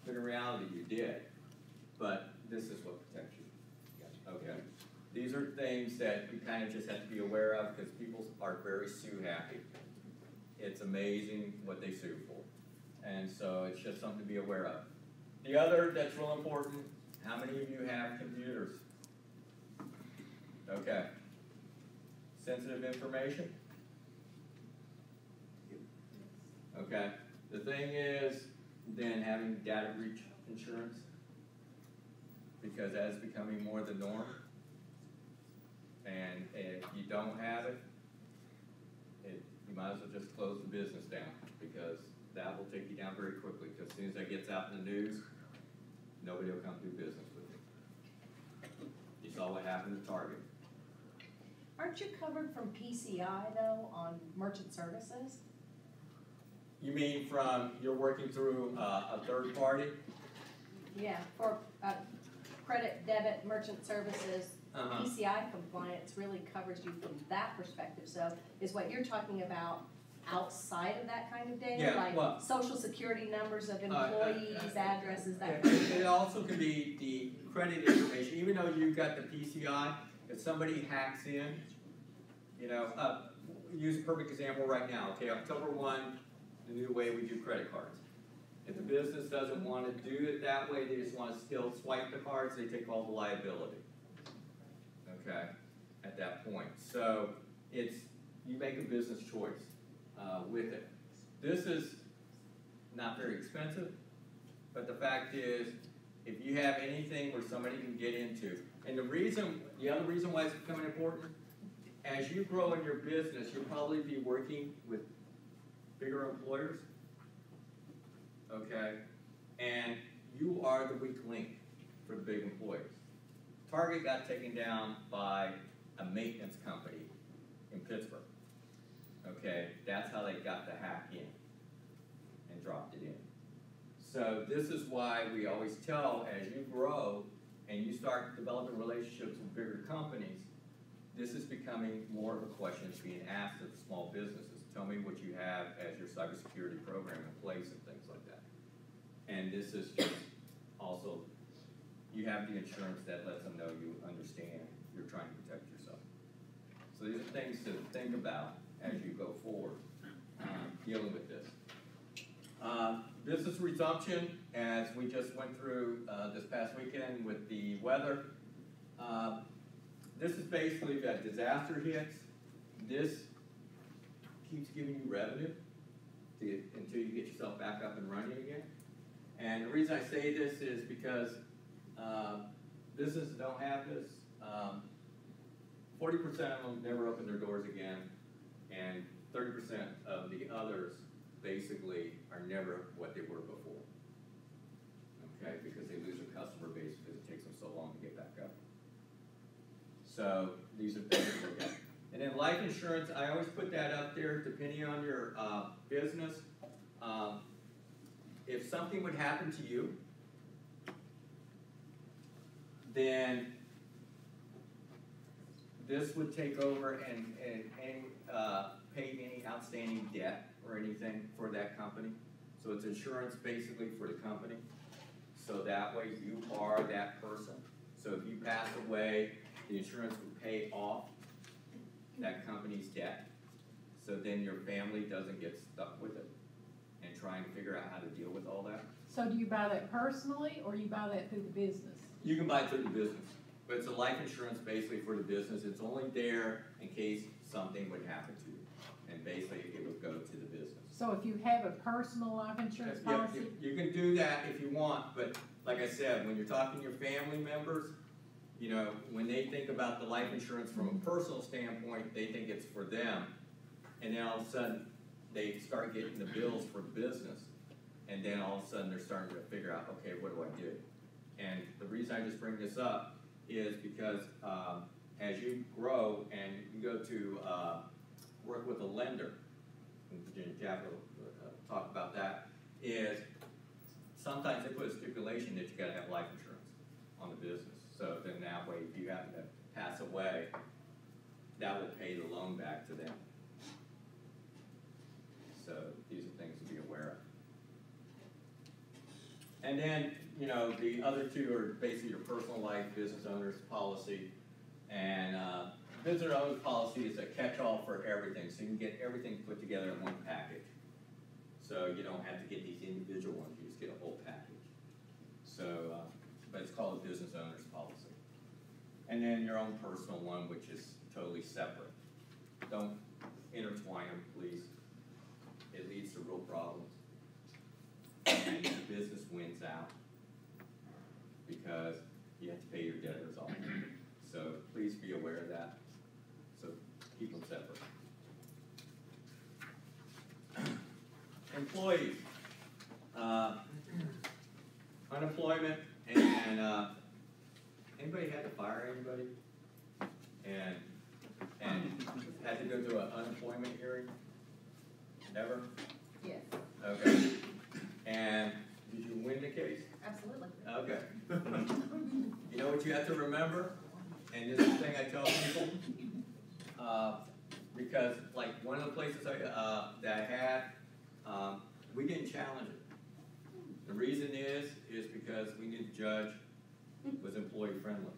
But in reality, you did. But this is what protects you. Okay. These are things that you kind of just have to be aware of because people are very sue happy. It's amazing what they sue for. And so it's just something to be aware of. The other that's real important, how many of you have computers? Okay. Sensitive information? Okay. The thing is, then having data breach insurance, because that is becoming more the norm. And if you don't have it, you might as well just close the business down, because that will take you down very quickly, because as soon as that gets out in the news, nobody will come do business with you. You saw what happened to Target. Aren't you covered from PCI though on merchant services? You mean from, you're working through a third party? Yeah, for credit, debit, merchant services, PCI compliance really covers you from that perspective. So is what you're talking about outside of that kind of data? Yeah, like well, social security numbers of employees, addresses, that kind of thing? It also can be the credit information. Even though you've got the PCI, if somebody hacks in, use a perfect example right now. Okay, October 1, the new way we do credit cards. If the business doesn't want to do it that way, they just want to still swipe the cards, they take all the liability. Okay, at that point. So you make a business choice with it. This is not very expensive, but the fact is, if you have anything where somebody can get into, and the other reason why it's becoming important, as you grow in your business, you'll probably be working with bigger employers, okay? And you are the weak link for the big employers. Target got taken down by a maintenance company in Pittsburgh, okay? That's how they got the hack in and dropped it in. So this is why we always tell, as you grow and you start developing relationships with bigger companies, this is becoming more of a question that's being asked of small businesses. Tell me what you have as your cybersecurity program in place and things like that. And this is just also, you have the insurance that lets them know you understand you're trying to protect yourself. So these are things to think about as you go forward dealing with this. Business resumption, as we just went through this past weekend with the weather. This is basically if that disaster hits, this keeps giving you revenue until you get yourself back up and running again. And the reason I say this is because businesses don't have this. 40% of them never open their doors again, and 30% of the others basically are never what they were before. Okay, because they lose their customer base because it takes them so long to get back up. So these are things to look at. And then life insurance, I always put that up there depending on your business. If something would happen to you, then this would take over and pay any outstanding debt or anything for that company. So it's insurance basically for the company. So that way you are that person. So if you pass away, the insurance would pay off that company's debt. So then your family doesn't get stuck with it and trying to figure out how to deal with all that. So do you buy that personally, or you buy that through the business? You can buy it through the business, but it's a life insurance basically for the business. It's only there in case something would happen to you, and basically it would go to the business. So if you have a personal life insurance policy? You can do that if you want, but like I said, when you're talking to your family members, you know, when they think about the life insurance from a personal standpoint, they think it's for them, and then all of a sudden they start getting the bills for the business, and then all of a sudden they're starting to figure out, okay, what do I do? And the reason I just bring this up is because as you grow and you go to work with a lender, and Virginia Capital talk about that, is sometimes they put a stipulation that you got to have life insurance on the business. So then that way, if you happen to pass away, that will pay the loan back to them. So these are things to be aware of. And then, you know, the other two are basically your personal life, business owner's policy, and business owner's policy is a catch-all for everything, so you can get everything put together in one package. So you don't have to get these individual ones, you just get a whole package. So, but it's called a business owner's policy. And then your own personal one, which is totally separate. Don't intertwine them, please. It leads to real problems. And the business wins out because you have to pay your debtors off. So please be aware of that. So keep them separate. Employees. Unemployment and anybody had to fire anybody and had to go through an unemployment hearing? Ever? Yes. Okay. And did you win the case? Absolutely. Okay. You know what you have to remember? And this is the thing I tell people, because like one of the places that I had, we didn't challenge it. The reason is because we knew the judge was employee friendly.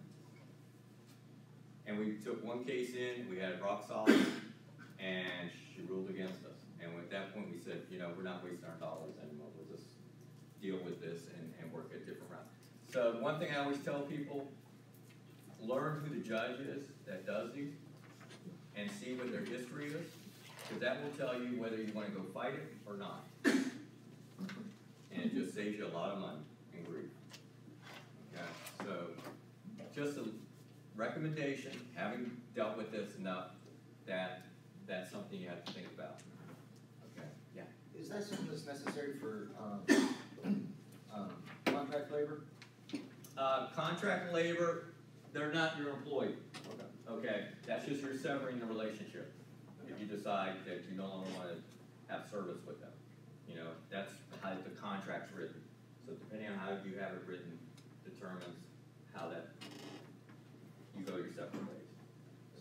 And we took one case in, we had it rock solid, and she ruled against us. And at that point we said, you know, we're not wasting our dollars anymore. We'll just deal with this and work a different route. So one thing I always tell people, learn who the judge is that does these and see what their history is, because that will tell you whether you want to go fight it or not. And it just saves you a lot of money and grief. Okay, so just a recommendation, having dealt with this enough, that's something you have to think about. Okay, yeah. Is that something that's necessary for contract labor? Contract labor, they're not your employee. Okay, that's just you're severing the relationship. If you decide that you no longer want to have service with them, you know, that's how the contract's written. So depending on how you have it written, determines how that you go your separate ways.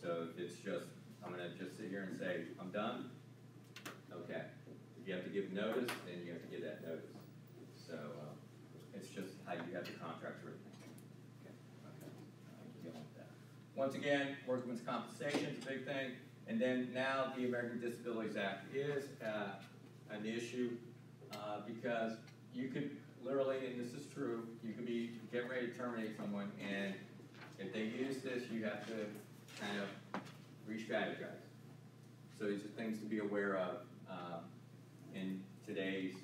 So if it's just, I'm going to just sit here and say, I'm done. Okay. If you have to give notice, then you have to give that notice. So it's just how you have the contract written. Okay. Okay. Like that. Once again, workman's compensation is a big thing. And then now the American Disabilities Act is an issue because you could literally, and this is true, you could be getting ready to terminate someone, and if they use this, you have to kind of re-strategize. So these are things to be aware of in today's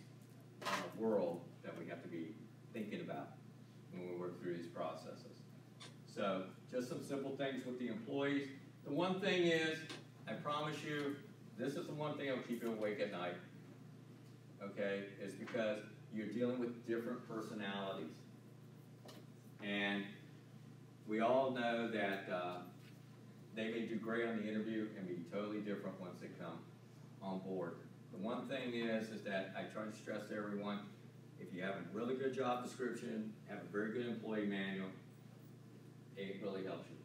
world that we have to be thinking about when we work through these processes. So just some simple things with the employees. The one thing is, I promise you, this is the one thing that'll keep you awake at night, okay, is because you're dealing with different personalities. And we all know that they may do great on the interview and be totally different once they come on board. The one thing is that I try to stress to everyone, if you have a really good job description, have a very good employee manual, it really helps you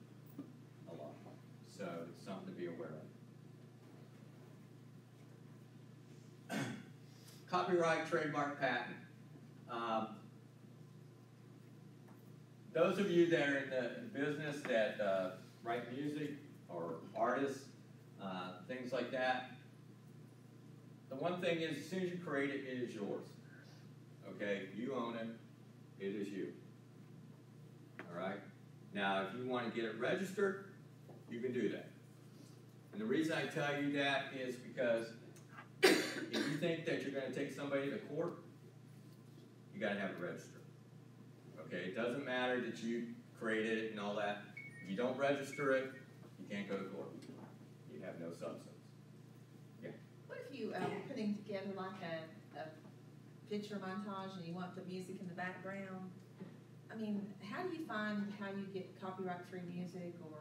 a lot. So it's something to be aware of. Copyright, trademark, patent. Those of you that are in the business that write music or artists, things like that, the one thing is, as soon as you create it, it is yours. Okay, you own it, it is you. All right? Now, if you want to get it registered, you can do that. And the reason I tell you that is because if you think that you're going to take somebody to court, you got to have it registered. Okay, it doesn't matter that you created it and all that. If you don't register it, you can't go to court. You have no substance. Yeah. What if you were putting together like a picture montage and you want the music in the background? I mean, how do you find how you get copyright-free music, or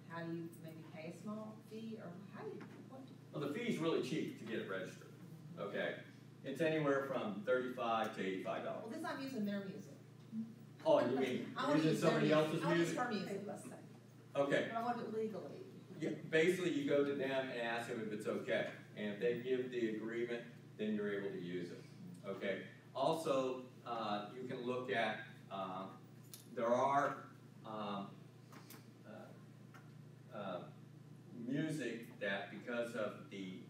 how do you maybe pay a small fee, or how do you, what? Well, the fee's really cheap to get it registered. Okay, it's anywhere from $35 to $85. Well, this I'm using their music. Oh, you mean using somebody else's music? I want to use her music, let's say. Okay. But I want it legally. Yeah, basically, you go to them and ask them if it's okay. And if they give the agreement, then you're able to use it. Okay. Also, you can look at, there are music that because of the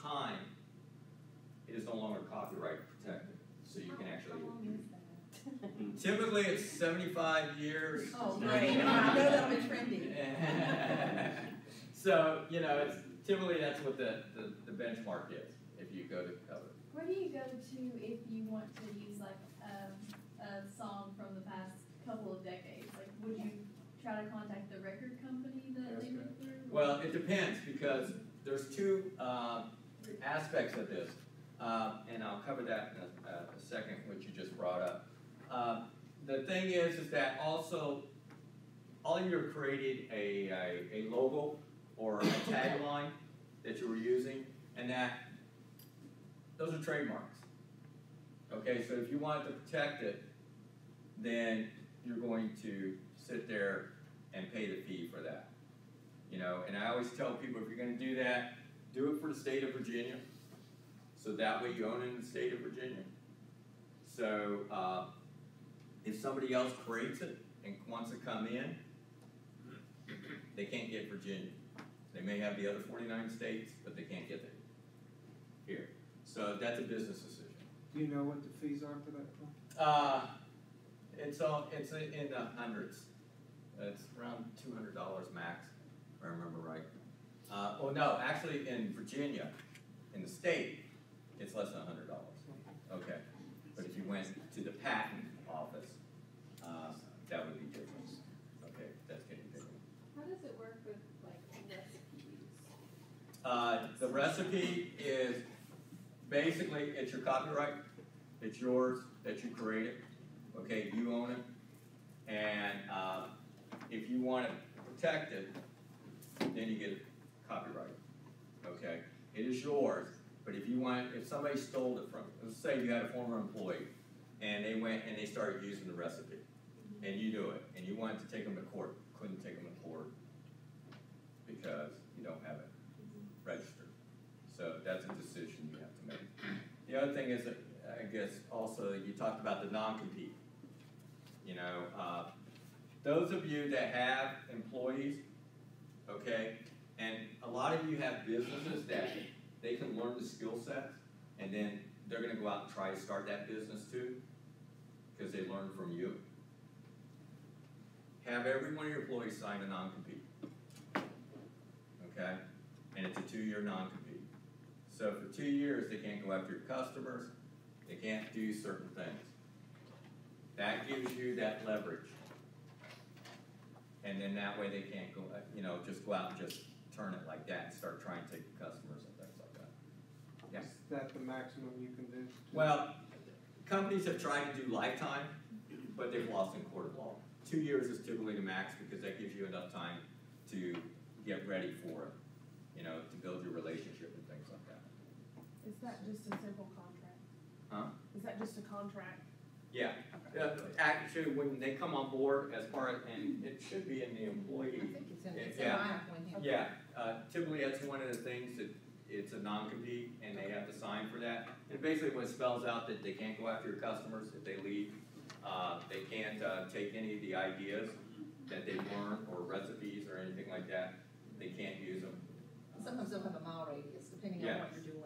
time, it is no longer copyright protected. So you can actually... Typically, it's 75 years. Oh, great. I know that'll be trendy. So, you know, it's typically that's what the benchmark is if you go to cover. Where do you go to if you want to use like a song from the past couple of decades? Like, would you try to contact the record company that they went through? Well, it depends because there's two aspects of this, and I'll cover that in a second, which you just brought up. The thing is that also, all of you created a logo or a tagline that you were using, and that those are trademarks. Okay, so if you wanted to protect it, then you're going to sit there and pay the fee for that. You know, and I always tell people if you're going to do that, do it for the state of Virginia, so that way you own it in the state of Virginia. So if somebody else creates it and wants to come in, they can't get Virginia. They may have the other 49 states, but they can't get it here. So that's a business decision. Do you know what the fees are for that? It's in the hundreds. It's around $200 max, if I remember right. Oh no, actually in Virginia, in the state, it's less than $100. Okay, but if you went to the patent office, that would be different. Okay, that's getting different. How does it work with like recipes? The recipe is basically it's your copyright. It's yours that you created. Okay, you own it, and if you want to protect it, then you get copyright. Okay, it is yours. But if you want, if somebody stole it from you, let's say you had a former employee, and they went and they started using the recipe, and you do it, and you wanted to take them to court, couldn't take them to court because you don't have it registered. So that's a decision you have to make. The other thing is that I guess also you talked about the non-compete. You know, those of you that have employees, okay, and a lot of you have businesses that they can learn the skill sets, and then they're going to go out and try to start that business too, because they learned from you. Have every one of your employees sign a non-compete, okay? And it's a 2-year non-compete. So for 2 years, they can't go after your customers, they can't do certain things. That gives you that leverage. And then that way they can't go, you know, just go out and just turn it like that and start trying to take customers and things like that. Yeah. Is that the maximum you can do? Well, companies have tried to do lifetime, but they've lost in court of law. 2 years is typically the max because that gives you enough time to get ready for it, you know, to build your relationship and things like that. Is that just a simple contract? Huh? Is that just a contract? Yeah. Actually, when they come on board as part of, and it should be in the employee. I think it's in Yeah. my appointment. Yeah, typically that's one of the things that it's a non-compete and they have to sign for that. And basically what it spells out that they can't go after your customers if they leave. They can't take any of the ideas that they've learned or recipes or anything like that. They can't use them. Sometimes they'll have a mile radius depending on what you're doing.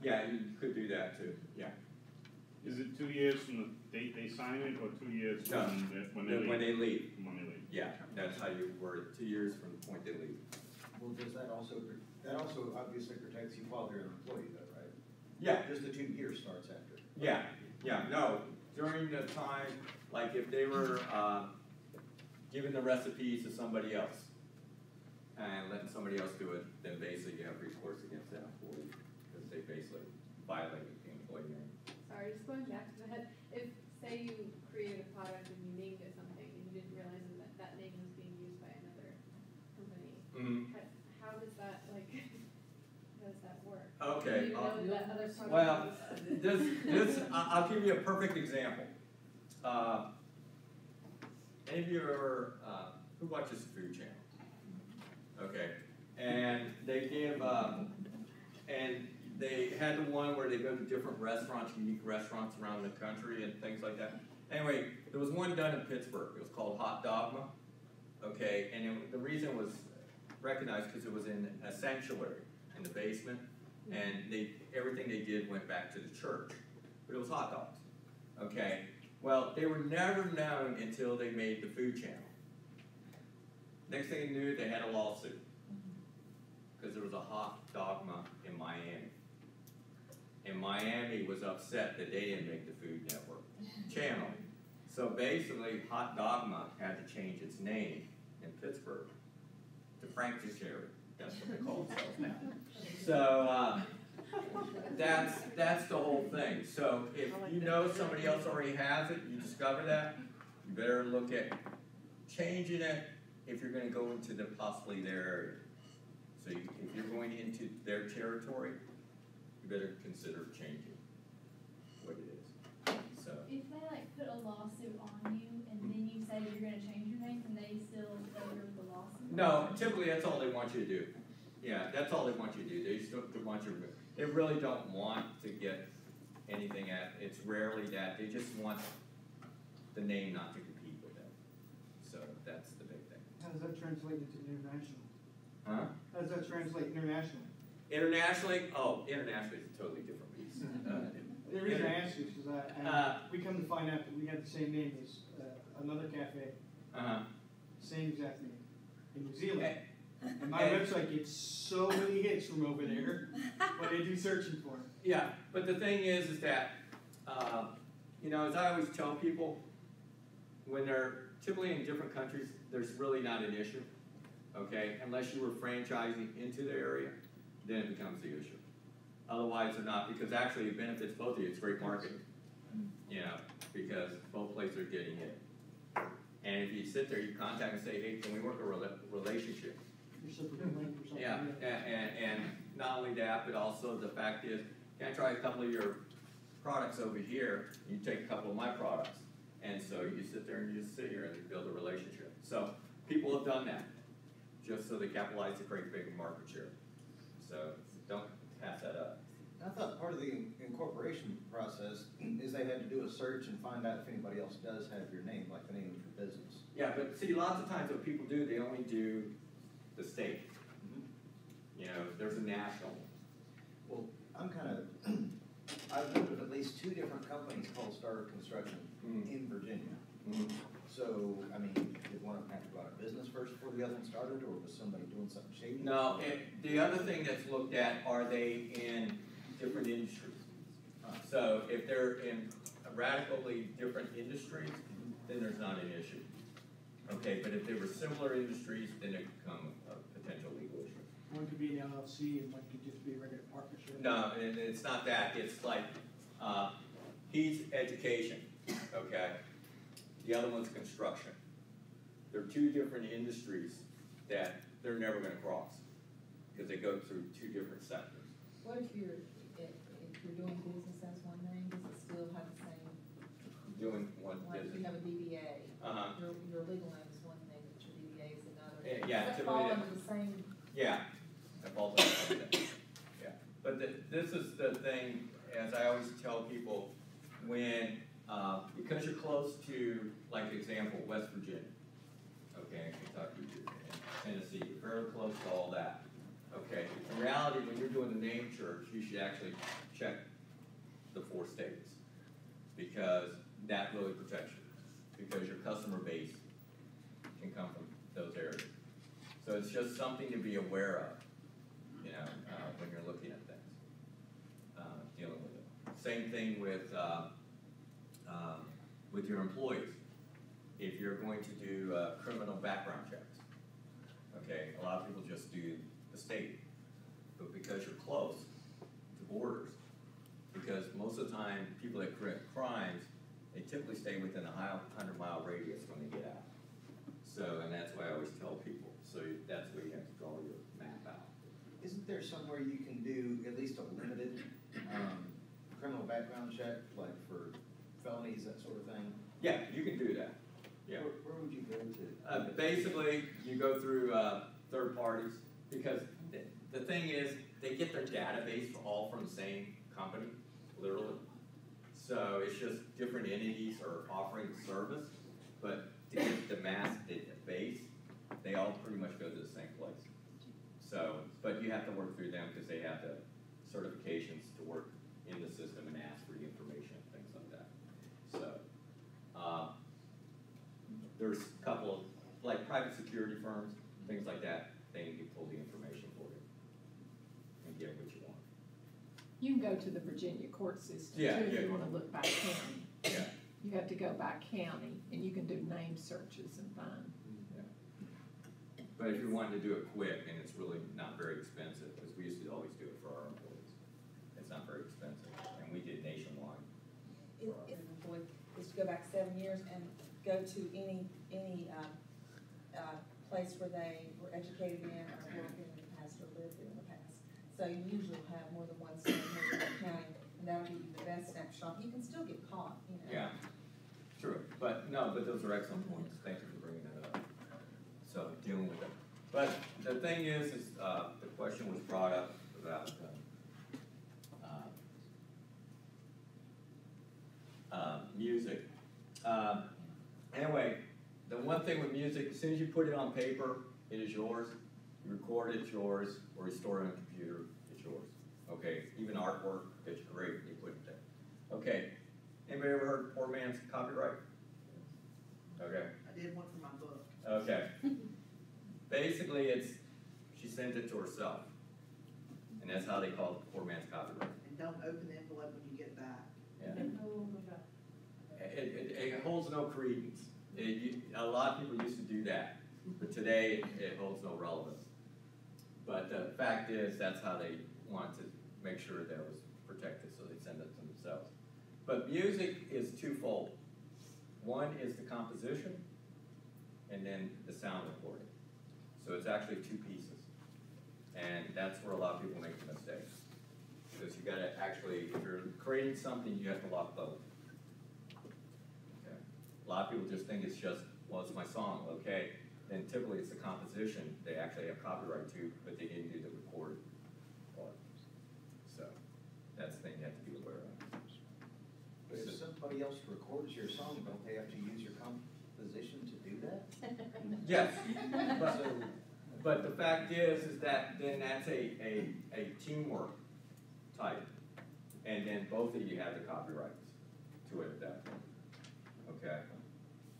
Yeah, you could do that too, yeah. Is it 2 years from the date they sign it, or 2 years from when they leave? When they leave. When they leave. Yeah, that's how you word it, 2 years from the point they leave. Well, does that also obviously protects you while they're an employee though, right? Yeah. Just the 2 years starts after. Yeah, no, during the time, like if they were giving the recipes to somebody else and letting somebody else do it, then basically you have recourse against that employee because they basically violated the employee name. Sorry, just going back to that. If, say you created a product and you named it something and you didn't realize that that name was being used by another company, how does that, like, how does that work? Okay. Do you know that other product Well, was... I'll give you a perfect example. Any of you ever, who watches the Food Channel? Okay, and they give, and they had the one where they go to different restaurants, unique restaurants around the country and things like that. Anyway, there was one done in Pittsburgh. It was called Hot Dogma. Okay, and the reason it was recognized because it was in a sanctuary in the basement, and everything they did went back to the church, but it was hot dogs. Okay, well, they were never known until they made the Food Channel. Next thing you knew, they had a lawsuit because there was a Hot Dogma in Miami. And Miami was upset that they didn't make the Food Network channel. So basically, Hot Dogma had to change its name in Pittsburgh to Frankfurter. That's what they call themselves now. So that's the whole thing. So if you know somebody else already has it, you discover that, you better look at changing it if you're going to go into possibly their area. So if you're going into their territory, you better consider changing what it is. So if they like put a lawsuit on you and then you say that you're going to change your name, can they still favor the lawsuit? no, typically that's all they want you to do. Yeah, that's all they want you to do. They just want you to. They really don't want to get anything at. It's rarely that. They just want the name not to compete with them. So that's the big thing. How does that translate into international? Huh? How does that translate internationally? Internationally, internationally is a totally different piece. The reason I ask you is because we come to find out that we have the same name as another cafe. Same exact name in New Zealand. And my website gets so many hits from over there when they do searching for it. Yeah, but the thing is that, you know, as I always tell people, when they're typically in different countries, there's really not an issue, okay? Unless you were franchising into the area, then it becomes the issue. Otherwise, they're not, because actually it benefits both of you. It's great marketing, you know, because both places are getting it. And if you sit there, you contact and say, hey, can we work a relationship? Yeah, and not only that, but also the fact is, can I try a couple of your products over here, you take a couple of my products. And so you sit there and you just sit here and you build a relationship. So people have done that, just so they capitalize to create bigger market share. So don't pass that up. I thought part of the incorporation process is they had to do a search and find out if anybody else does have your name, like the name of your business. Yeah, but see, lots of times what people do, they only do the state. You know, there's a national. Well, I'm kind of, I've heard of at least 2 different companies called Starter Construction in Virginia. So, I mean, did one of them have to go out of business first before the other one started, or was somebody doing something shady? No, the other thing that's looked at, are they in different industries? So if they're in radically different industries, then there's not an issue. Okay, but if they were similar industries, then it could become a potential legal issue. One could be an LLC and one could just be a regular partnership. No, and it's not that. It's like, he's education, okay? The other one's construction. They're 2 different industries, that they're never gonna cross, because they go through two different sectors. What if you're doing business as one name, does it still have the same? Doing one Like business. you have a DBA, Uh-huh. your legal name is one thing, but your DBA is another. Yeah, Does that typically fall that- under the same? Yeah, that falls under the same thing. Yeah, but this is the thing, as I always tell people, when, because you're close to, like example, West Virginia, okay, Kentucky, and Tennessee, you're very close to all that. Okay, in reality, when you're doing the name church, you should actually check the 4 states, because that really protects you, because your customer base can come from those areas. So it's just something to be aware of, you know, when you're looking at things, dealing with it. Same thing with your employees. If you're going to do criminal background checks, okay, a lot of people just do the state, but because you're close to borders, because most of the time people that commit crimes, they typically stay within a 100-mile radius when they get out. So, and that's why I always tell people, so that's where you have to draw your map out. Isn't there somewhere you can do at least a limited criminal background check, like for felonies, that sort of thing? Yeah, you can do that. Yeah. Where would you go to? Basically, you go through third parties, because the thing is, they get their database all from the same company, literally. So it's just different entities are offering the service, but to get the mass base, they all pretty much go to the same place. So, but you have to work through them because they have the certifications to work in the system and ask for the information, things like that. So, there's a couple of, like private security firms, things like that, they can pull the information for you and get what you want. You can go to the Virginia court system too, Yeah, if yeah. you wanna look by county. Yeah. You have to go by county, and you can do name searches and find. Yeah. But if you wanted to do it quick, and it's really not very expensive, because we used to always do it for our employees. It's not very expensive, and we did nationwide. If an employee is to go back 7 years and go to any place where they were educated in or worked in the past or lived in the past. So you usually have more than one state, more than one county, and that'll give you the best snapshot. You can still get caught, you know. Yeah, true, but those are excellent points, thank you for bringing that up. So, dealing with it. But the thing is the question was brought up about music. Anyway, the one thing with music, as soon as you put it on paper, it is yours. You record it, it's yours, or you store it on a computer, it's yours. Okay, even artwork that you create, you put it there. Okay, anybody ever heard poor man's copyright? Okay. I did one for my book. Okay. Basically, she sent it to herself, and that's how they call it poor man's copyright. And don't open the envelope when you get it back. Yeah. It holds no credence. A lot of people used to do that, but today it holds no relevance. But the fact is, that's how they want to make sure that it was protected, so they send it to themselves. But music is twofold. One is the composition, and then the sound recording. So it's actually 2 pieces. And that's where a lot of people make the mistake. Because you gotta actually, if you're creating something, you have to lock both. Okay. A lot of people just think it's just, well, it's my song, okay. Then typically it's the composition they actually have copyright to, but they didn't do the recording part. So that's the thing you have to be aware of. But if somebody else records your song, don't they have to use your composition to do that? Yes, but the fact is that then that's a teamwork type, and then both of you have the copyrights to it at that point. Okay,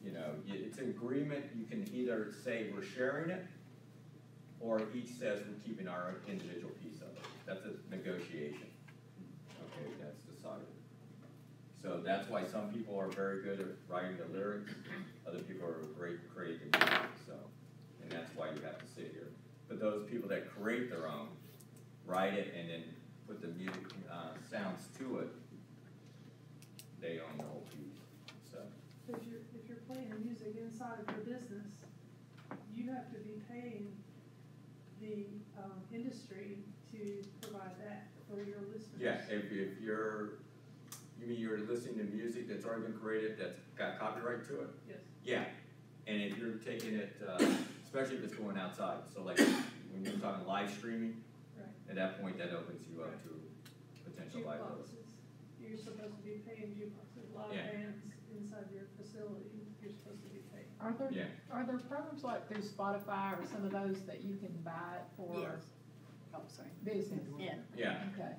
you know, it's an agreement. You can either say we're sharing it, or each says we're keeping our individual piece of it. That's a negotiation. Okay, that's decided. So that's why some people are very good at writing the lyrics. Other people are great at creating the music. So, and that's why you have to sit here. But those people that create their own, write it, and then put the music sounds to it, they own the whole piece. So. If you're playing music inside of your business, you have to be paying the, industry to provide that for your listeners. Yeah, if you're, you mean you're listening to music that's already been created, that's got copyright to it? Yes. Yeah, and if you're taking it, especially if it's going outside, so like when you're talking live streaming, Right. at that point that opens you up to potential liability. Jukeboxes, you're supposed to be paying jukeboxes, live Yeah. bands inside your facility, you're supposed to be paying. Are there programs like through Spotify or some of those that you can buy for business? Yeah. Yeah. Okay.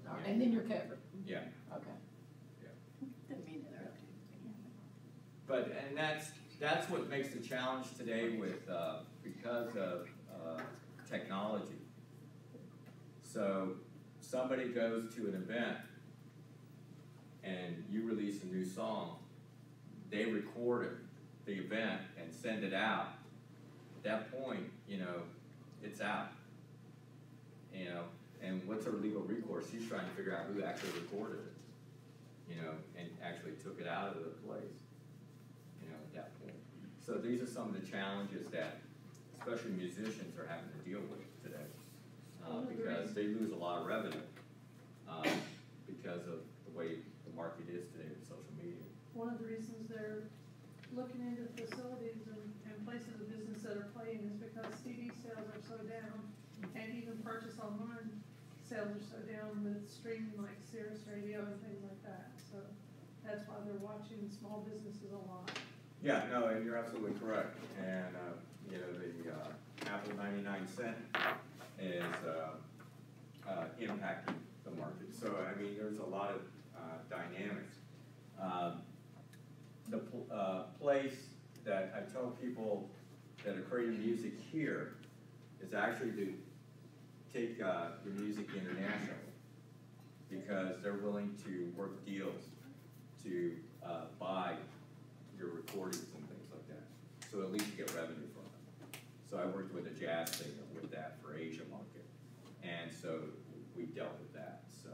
All right, and then you're covered? Yeah. Okay. Didn't mean to interrupt you. But, and that's what makes the challenge today with, because of technology. So somebody goes to an event and you release a new song, they record it, the event, and send it out. At that point, you know, it's out. You know, and what's her legal recourse? She's trying to figure out who actually recorded it, you know, and actually took it out of the place, you know, at that point. So these are some of the challenges that especially musicians are having to deal with today, because they lose a lot of revenue because of the way the market is today with social media. One of the reasons they're looking into facilities and places of business that are playing is because CD sales are so down, and even purchase online sales are so down with streaming like Sirius Radio and things like that. So that's why they're watching small businesses a lot. Yeah, no, and you're absolutely correct. And you know, the Apple 99 cent is impacting the market. So I mean, there's a lot of dynamics. The place that I tell people that are creating music here is actually to take your music international, because they're willing to work deals to buy your recordings and things like that. So at least you get revenue from it. So I worked with a jazz singer with that for Asia market, and so we dealt with that. So,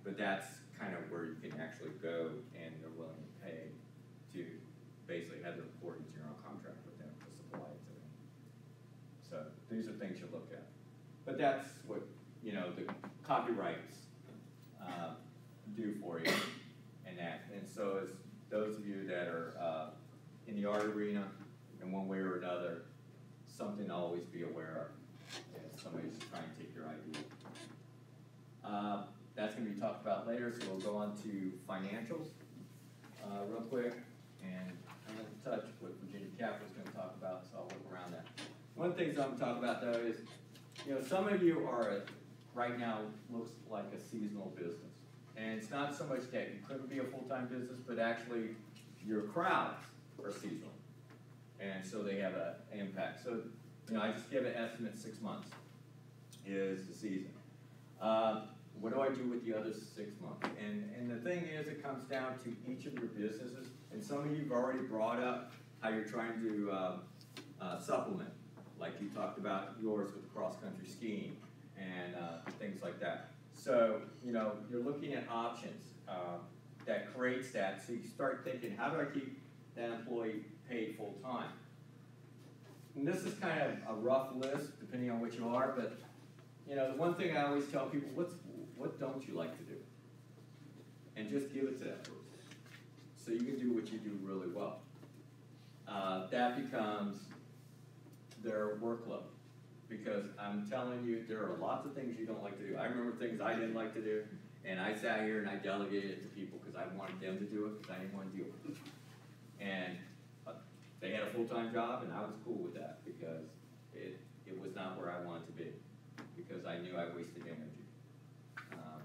but that's kind of where you can actually go, and they're willing to pay to basically have the recordings. You're on contract with them to supply it to them. So these are things you look at. But that's what, you know, the copyrights do for you, and that. And so as those of you that are in the art arena in one way or another, something to always be aware of if somebody's trying to take your idea. That's going to be talked about later, so we'll go on to financials real quick. And I'm going to touch what Virginia Capital is going to talk about, so I'll work around that. One of the things I'm going to talk about, though, is, you know, some of you are, right now, looks like a seasonal business. And it's not so much that you couldn't be a full-time business, but actually your crowds are seasonal. And so they have an impact. So, you know, I just give an estimate 6 months is the season. What do I do with the other 6 months? And the thing is, it comes down to each of your businesses. And some of you have already brought up how you're trying to supplement, like you talked about yours with cross-country skiing and things like that. So, you know, you're looking at options that creates that. So you start thinking, how do I keep that employee paid full-time? And this is kind of a rough list, depending on what you are, but, you know, the one thing I always tell people, what don't you like to do? And just give it to that person, so you can do what you do really well. That becomes their workload, because I'm telling you, there are lots of things you don't like to do. I remember things I didn't like to do, and I sat here and I delegated it to people because I wanted them to do it, because I didn't want to deal with it. And they had a full-time job, and I was cool with that, because it was not where I wanted to be, because I knew I wasted energy,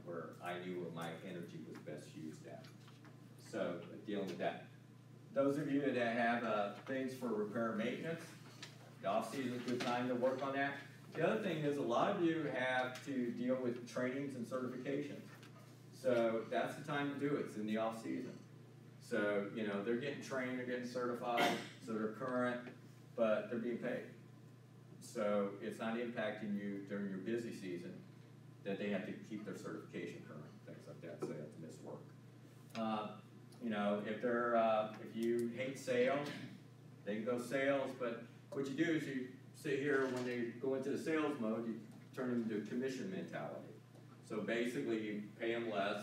where I knew where my energy was best used at. So dealing with that. Those of you that have things for repair and maintenance, the off-season is a good time to work on that. The other thing is, a lot of you have to deal with trainings and certifications. So that's the time to do it. It's in the off-season. So, you know, they're getting trained, they're getting certified, so they're current, but they're being paid. So it's not impacting you during your busy season that they have to keep their certification current, things like that, so they have to miss work. You know, if you hate sales, they can go sales, but what you do is you sit here, when they go into the sales mode, you turn them into a commission mentality. So basically, you pay them less,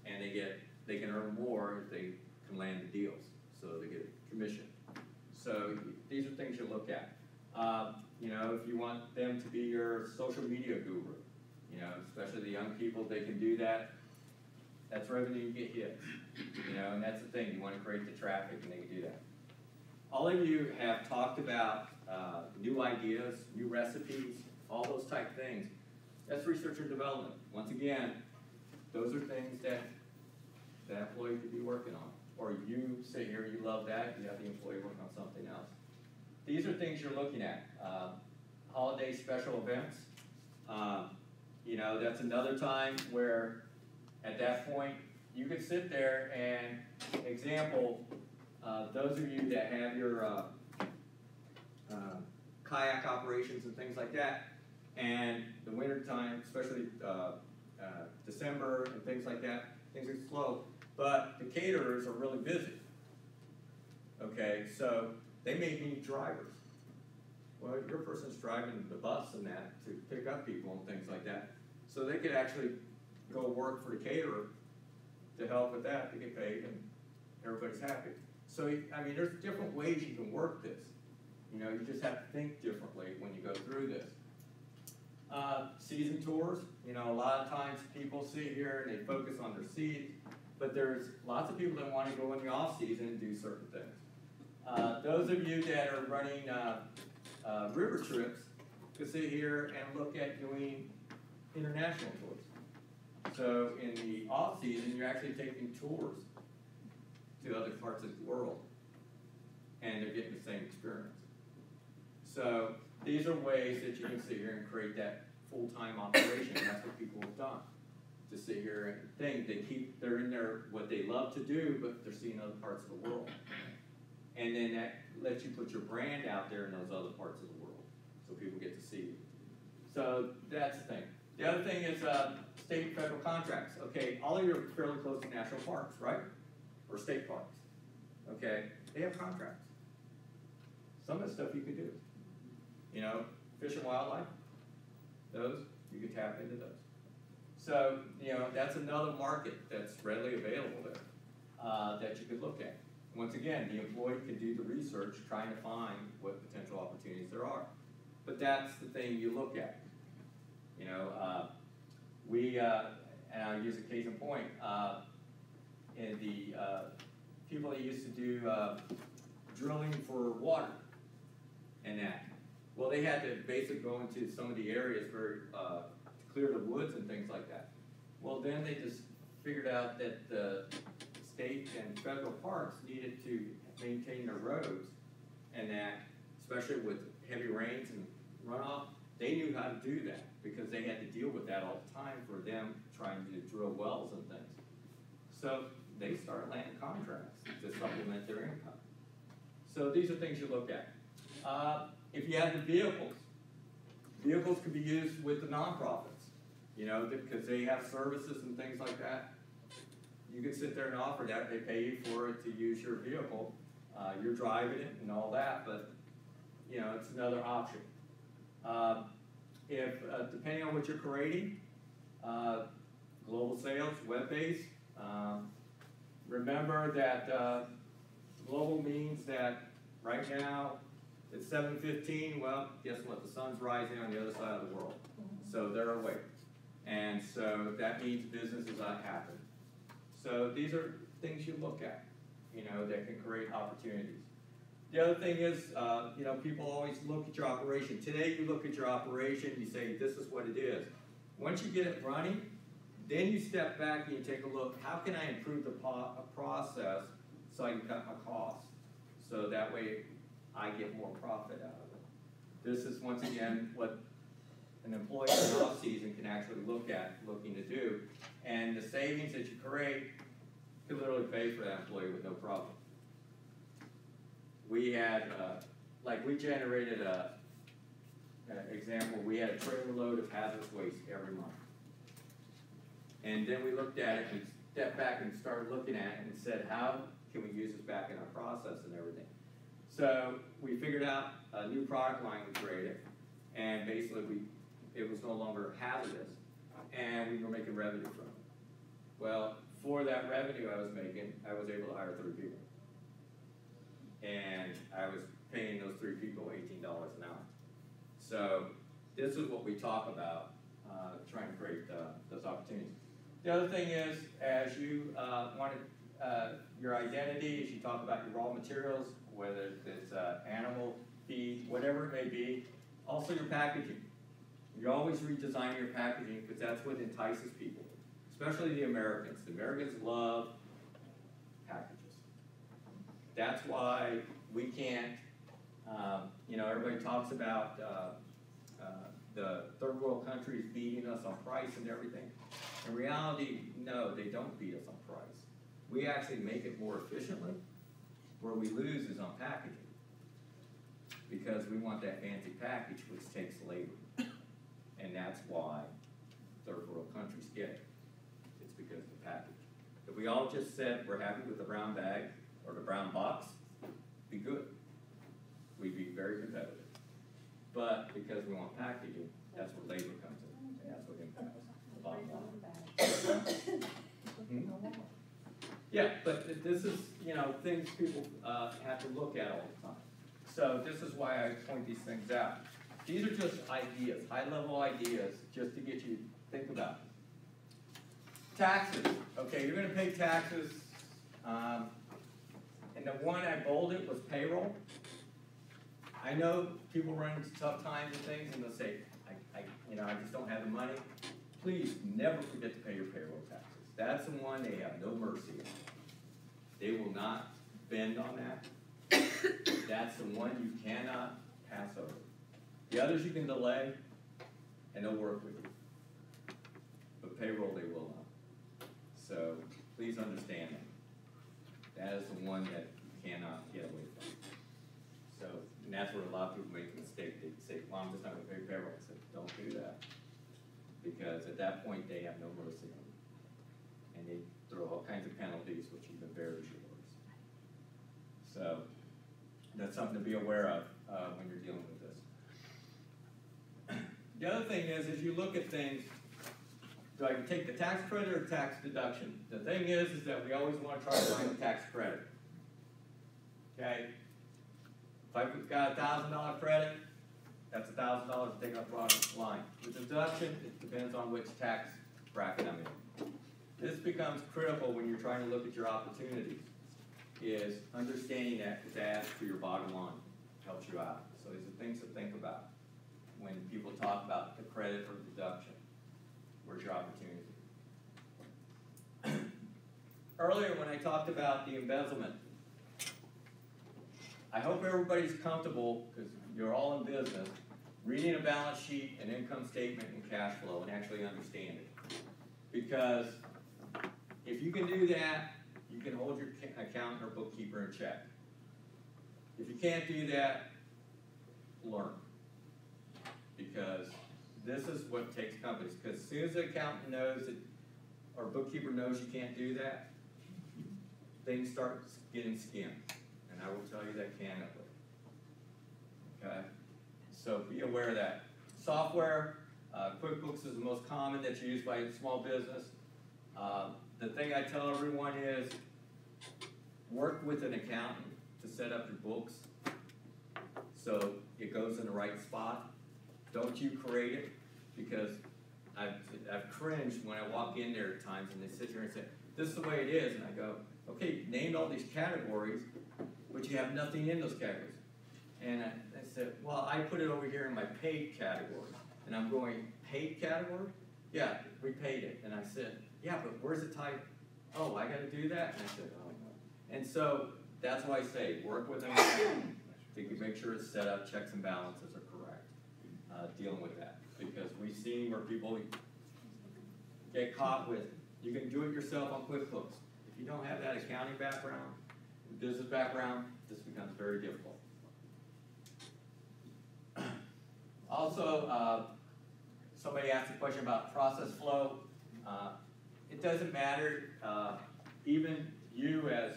and they can earn more if they can land the deals. So they get a commission. So these are things you look at. You know, if you want them to be your social media guru, you know, especially the young people, they can do that. That's revenue you get hits. You know, and that's the thing. You want to create the traffic, and they can do that. All of you have talked about new ideas, new recipes, all those type things. That's research and development. Once again, those are things that the employee could be working on. Or you sit here, you love that, you have the employee working on something else. These are things you're looking at. Holiday special events. You know, that's another time where at that point you could sit there and, example, those of you that have your kayak operations and things like that, and the winter time, especially December and things like that, things are slow, but the caterers are really busy. Okay, so they may need drivers. Well, your person's driving the bus and that to pick up people and things like that. So they could actually go work for the caterer to help with that, to get paid, and everybody's happy. So, I mean, there's different ways you can work this. You know, you just have to think differently when you go through this. Season tours, you know, a lot of times people sit here and they focus on their seeds, but there's lots of people that want to go in the off season and do certain things. Those of you that are running river trips could sit here and look at doing international tours. So in the off season, you're actually taking tours to other parts of the world, and they're getting the same experience. So these are ways that you can sit here and create that full-time operation. That's what people have done. To sit here and think they're in there what they love to do, but they're seeing other parts of the world. And then that lets you put your brand out there in those other parts of the world, so people get to see you. So that's the thing. The other thing is state and federal contracts. Okay, all of you are fairly close to national parks, right? Or state parks. Okay, they have contracts. Some of the stuff you can do. You know, fish and wildlife, those, you can tap into those. So, you know, that's another market that's readily available there that you could look at. Once again, the employee can do the research trying to find what potential opportunities there are. But that's the thing you look at. You know, and I'll use a case in point, in the people that used to do drilling for water and that. Well, they had to basically go into some of the areas to clear the woods and things like that. Well, then they just figured out that the state and federal parks needed to maintain their roads, and that, especially with heavy rains and runoff, they knew how to do that because they had to deal with that all the time for them trying to drill wells and things. So they started landing contracts to supplement their income. So these are things you look at. If you have the vehicles can be used with the nonprofits, you know, because they have services and things like that. You can sit there and offer that. They pay you for it to use your vehicle. You're driving it and all that, but, you know, it's another option. Depending on what you're creating, global sales, web-based, remember that global means that right now it's 7:15. Well, guess what? The sun's rising on the other side of the world. So they're awake. And so that means business is not happening. So these are things you look at, you know, that can create opportunities. The other thing is, you know, people always look at your operation. Today you look at your operation, you say, this is what it is. Once you get it running, then you step back and you take a look, how can I improve the process so I can cut my costs? So that way I get more profit out of it. This is, once again, what an employee in the off-season can actually looking to do. And the savings that you create can literally pay for that employee with no problem. We had, we generated an example, we had a trailer load of hazardous waste every month. And then we looked at it and stepped back and started looking at it and said, how can we use this back in our process and everything? So we figured out a new product line we created, and basically it was no longer hazardous, and we were making revenue from it. Well, for that revenue I was making, I was able to hire 3 people. And I was paying those 3 people $18 an hour. So this is what we talk about, trying to create those opportunities. The other thing is, as you want your identity, as you talk about your raw materials, whether it's animal feed, whatever it may be, also your packaging. You're always redesigning your packaging because that's what entices people, especially the Americans. The Americans love packages. That's why we can't, everybody talks about the third world countries beating us on price and everything. In reality, no, they don't beat us on price. We actually make it more efficiently. Where we lose is on packaging. Because we want that fancy package, which takes labor. And that's why third world countries get it. It's because of the package. If we all just said we're happy with the brown bag or the brown box, be good. We'd be very competitive. But because we want packaging, that's where labor comes in. And that's what impacts the bottom line. Yeah, but this is, things people have to look at all the time. So this is why I point these things out. These are just ideas, high-level ideas, just to get you to think about it. Taxes. Okay, you're going to pay taxes. And the one I bolded was payroll. I know people run into tough times and things, and they'll say, I just don't have the money. Please never forget to pay your payroll taxes. That's the one they have no mercy on. They will not bend on that. That's the one you cannot pass over. The others you can delay, and they'll work with you. But payroll, they will not. So please understand that. That is the one that you cannot get away from. So, and that's where a lot of people make a mistake. They say, well, I'm just not going to pay payroll. I said, don't do that. Because at that point, they have no mercy on you. And they throw all kinds of penalties, which even buries yours. So that's something to be aware of when you're dealing with this. The other thing is you look at things, do I take the tax credit or tax deduction? The thing is that we always want to try to find a tax credit. Okay? If I've got a $1,000 credit, that's $1,000 to take off the bottom line. The deduction, it depends on which tax bracket I'm in. This becomes critical when you're trying to look at your opportunities, is understanding that it adds to your bottom line, helps you out. So these are things to think about when people talk about the credit or deduction. Where's your opportunity? Earlier when I talked about the embezzlement, I hope everybody's comfortable, because you're all in business, reading a balance sheet, an income statement, and cash flow, and actually understand it. Because if you can do that, you can hold your accountant or bookkeeper in check. If you can't do that, learn. Because this is what takes companies. Because as soon as the accountant knows that, or bookkeeper knows you can't do that, things start getting skimmed. And I will tell you that candidly. Okay? So be aware of that. Software, QuickBooks is the most common that's used by a small business. The thing I tell everyone is work with an accountant to set up your books so it goes in the right spot. Don't you create it, because I've cringed when I walk in there at times and they sit here and say, this is the way it is. And I go, okay, named all these categories, but you have nothing in those categories. And I said, well, I put it over here in my paid category. And I'm going, paid category? Yeah, we paid it. And I said, yeah, but where's the type? Oh, I got to do that? And I said, oh, no. And so that's why I say work with them to make sure it's set up, checks and balances are correct, dealing with that. Because we've seen where people get caught with, you can do it yourself on QuickBooks. If you don't have that accounting background, business background, this becomes very difficult. Also, somebody asked a question about process flow. It doesn't matter, even you as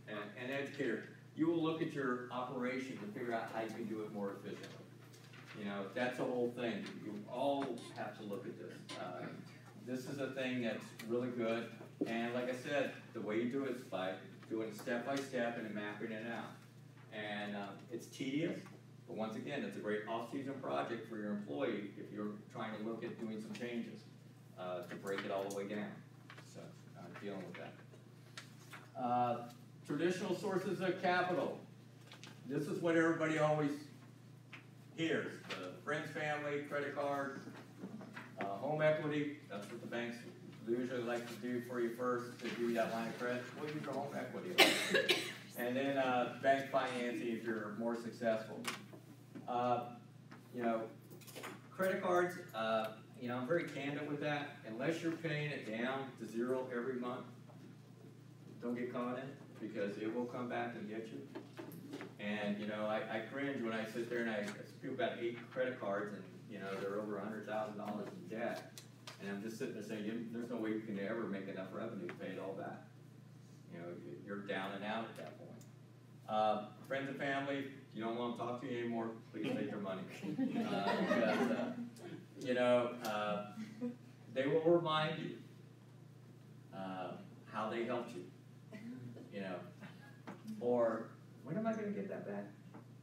an educator, you will look at your operation to figure out how you can do it more efficiently. You know, that's the whole thing. You all have to look at this. This is a thing that's really good. And like I said, the way you do it is by doing it step by step and mapping it out. And it's tedious, but once again, it's a great off-season project for your employee if you're trying to look at doing some changes to break it all the way down. So dealing with that. Traditional sources of capital. This is what everybody always hears. The friends, family, credit card, home equity. That's what the banks usually like to do for you first, to do that line of credit. We'll use your home equity. And then bank financing if you're more successful. You know, credit cards, you know, I'm very candid with that. Unless you're paying it down to zero every month, don't get caught in it, because it will come back and get you. And, you know, I cringe when I sit there and I speak about 8 credit cards and, you know, they're over $100,000 in debt. And I'm just sitting there saying, there's no way you can ever make enough revenue to pay it all back. You know, you're down and out at that point. Friends and family, you don't want to talk to you anymore, please take their money. Because, you know, they will remind you how they helped you. You know, or when am I going to get that back?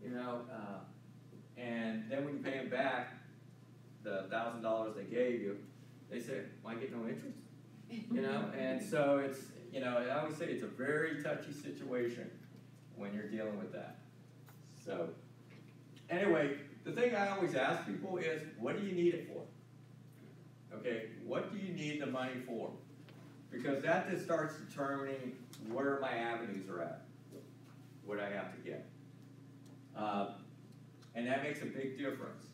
You know, and then when you pay them back, the $1,000 they gave you, they say, well, I get no interest. You know, and so it's, you know, I always say it's a very touchy situation when you're dealing with that. So, anyway, the thing I always ask people is, what do you need it for? Okay, what do you need the money for? Because that just starts determining where my avenues are at, what I have to get. And that makes a big difference.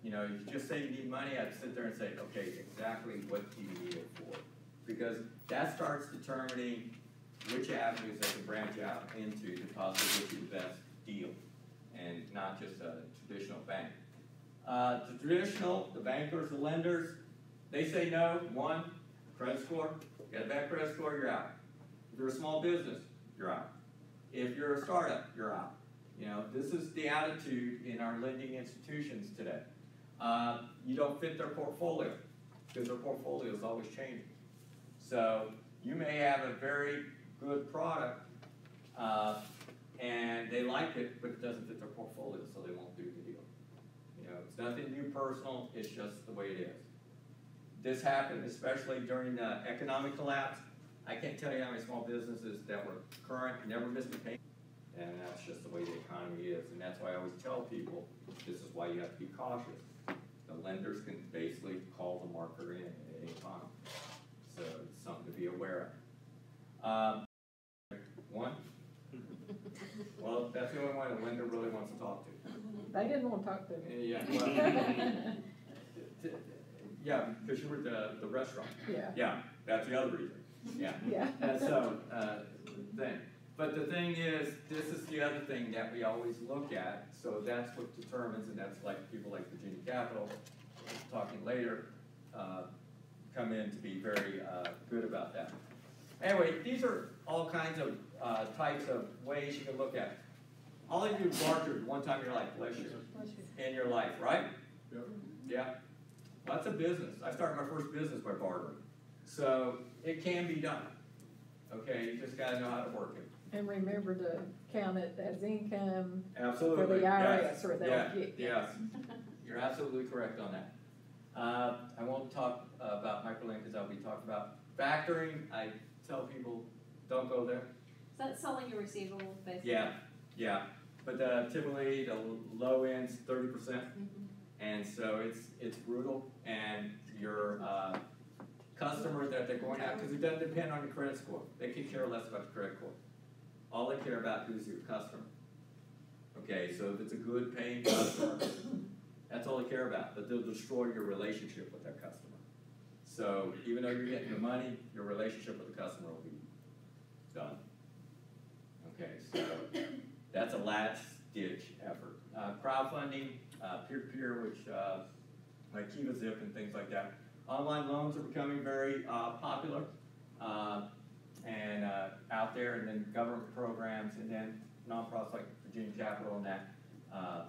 You know, if you just say you need money, I'd sit there and say, okay, exactly what do you need it for? Because that starts determining which avenues I can branch out into to possibly get you the best deal, and not just a traditional bank. The traditional, the bankers, the lenders, they say no. One, credit score. You got a bad credit score, you're out. If you're a small business, you're out. If you're a startup, you're out. You know, this is the attitude in our lending institutions today. You don't fit their portfolio, because their portfolio is always changing. So you may have a very good product, and they like it, but it doesn't fit their portfolio, so they won't do the deal. You know, it's nothing new personal, it's just the way it is. This happened especially during the economic collapse. I can't tell you how many small businesses that were current, never missed a payment, and that's just the way the economy is. And that's why I always tell people, this is why you have to be cautious. The lenders can basically call the marker in at any time. So it's something to be aware of. One? Well, that's the only one a lender really wants to talk to. They didn't want to talk to me. Yeah, well, yeah, because you were at the restaurant. Yeah. Yeah, that's the other reason. Yeah. Yeah. And so, thing. But the thing is, this is the other thing that we always look at. So that's what determines, and that's like people like Virginia Capital, talking later, come in to be very good about that. Anyway, these are all kinds of types of ways you can look at it. All of you bartered one time in your life, bless you, in your life, right? Yep. Yeah. Well, that's a business. I started my first business by bartering. So it can be done. Okay, you just got to know how to work it. And remember to count it as income. Absolutely. For the IRS, yes. or they'll get you. Yes, you're absolutely correct on that. I won't talk about microlending because I'll be talking about factoring. I tell people, don't go there. So that's selling your receivables, basically. Yeah, yeah. But typically the low end's 30%, and so it's brutal. And your customer that they're going out, because it doesn't depend on your credit score. They can care less about your credit score. All they care about is your customer. Okay, so if it's a good paying customer, that's all they care about. But they'll destroy your relationship with that customer. So even though you're getting the money, your relationship with the customer will be done. Okay, so that's a last-ditch effort. Crowdfunding, peer-to-peer, which like Kiva Zip and things like that. Online loans are becoming very popular and out there, and then government programs, and then nonprofits like Virginia Capital and that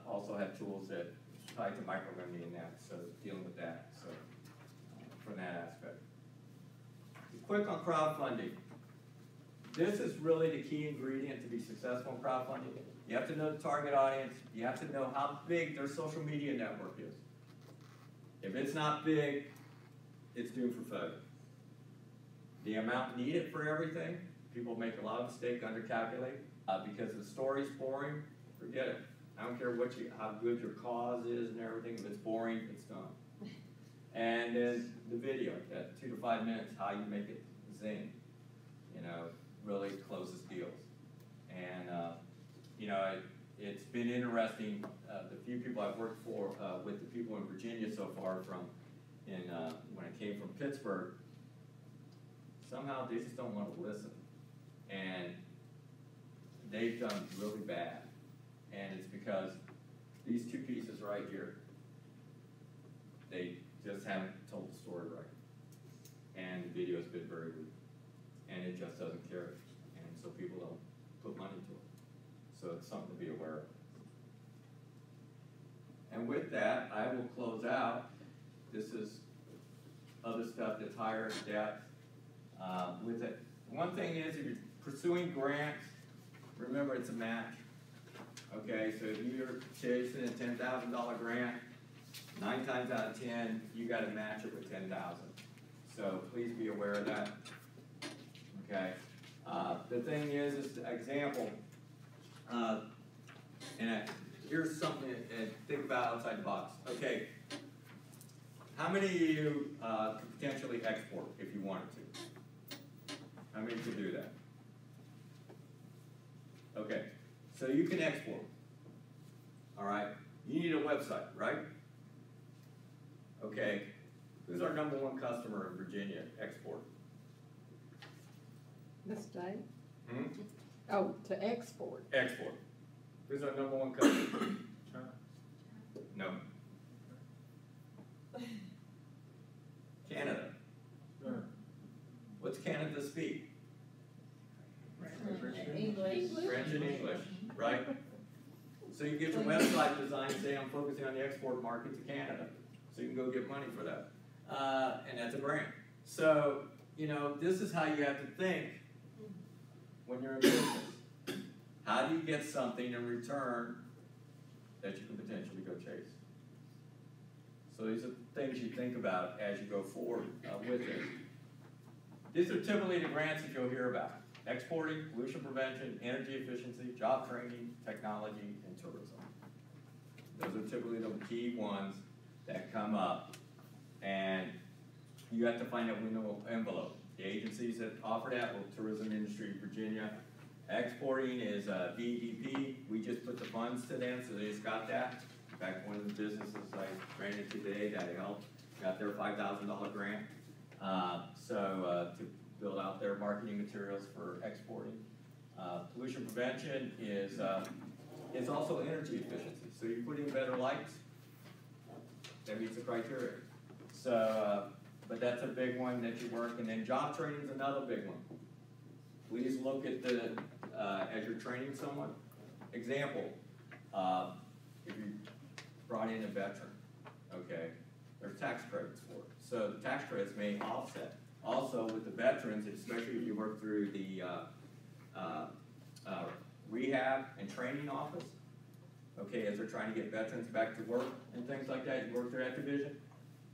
also have tools that tie to micro-lending and that, so dealing with that, so from that aspect. Quick on crowdfunding. This is really the key ingredient to be successful in crowdfunding. You have to know the target audience. You have to know how big their social media network is. If it's not big, it's doomed for failure. The amount needed for everything, people make a lot of mistakes, undercalculate. Because if the story's boring, forget it. I don't care how good your cause is and everything. If it's boring, it's done. And then the video, that 2 to 5 minutes, how you make it zing, really closes deals. And it's been interesting. The few people I've worked for with the people in Virginia so far when I came from Pittsburgh, somehow they just don't want to listen. And they've done really bad. And it's because these two pieces right here, they just haven't told the story right. And the video's been very weak. And it just doesn't carry. And so people don't put money to it. So it's something to be aware of. And with that, I will close out. This is other stuff that's higher depth with it. One thing is, if you're pursuing grants, remember it's a match. Okay, so if you're chasing a $10,000 grant, 9 times out of 10, you got to match it with $10,000. So please be aware of that. Okay. The thing is example, here's something to think about outside the box. Okay, how many of you could potentially export if you wanted to? How many could do that? Okay, so you can export. All right, you need a website, right? Okay, who's our #1 customer in Virginia, export? The state? Hmm? Oh, to export. Export. Who's our #1 customer? China. No. Canada. What's Canada speak? English. French and English, right? So you get your website design, say I'm focusing on the export market to Canada. So you can go get money for that. And that's a grant. So, this is how you have to think when you're in business. How do you get something in return that you can potentially go chase? So these are things you think about as you go forward with it. These are typically the grants that you'll hear about. Exporting, pollution prevention, energy efficiency, job training, technology, and tourism. Those are typically the key ones that come up. And you have to find that window envelope. The agencies that offer that were Tourism Industry Virginia. Exporting is DEP. We just put the funds to them, so they just got that. In fact, one of the businesses I ran into today that helped got their $5,000 grant. To build out their marketing materials for exporting. Pollution prevention is also energy efficiency. So you put in better lights, that meets the criteria. So, but that's a big one that you work. And then job training is another big one. Please look at as you're training someone. Example, if you brought in a veteran, okay, there's tax credits for it. So the tax credits may offset. Also with the veterans, especially if you work through the rehab and training office, okay, as they're trying to get veterans back to work and things like that, you work through that division,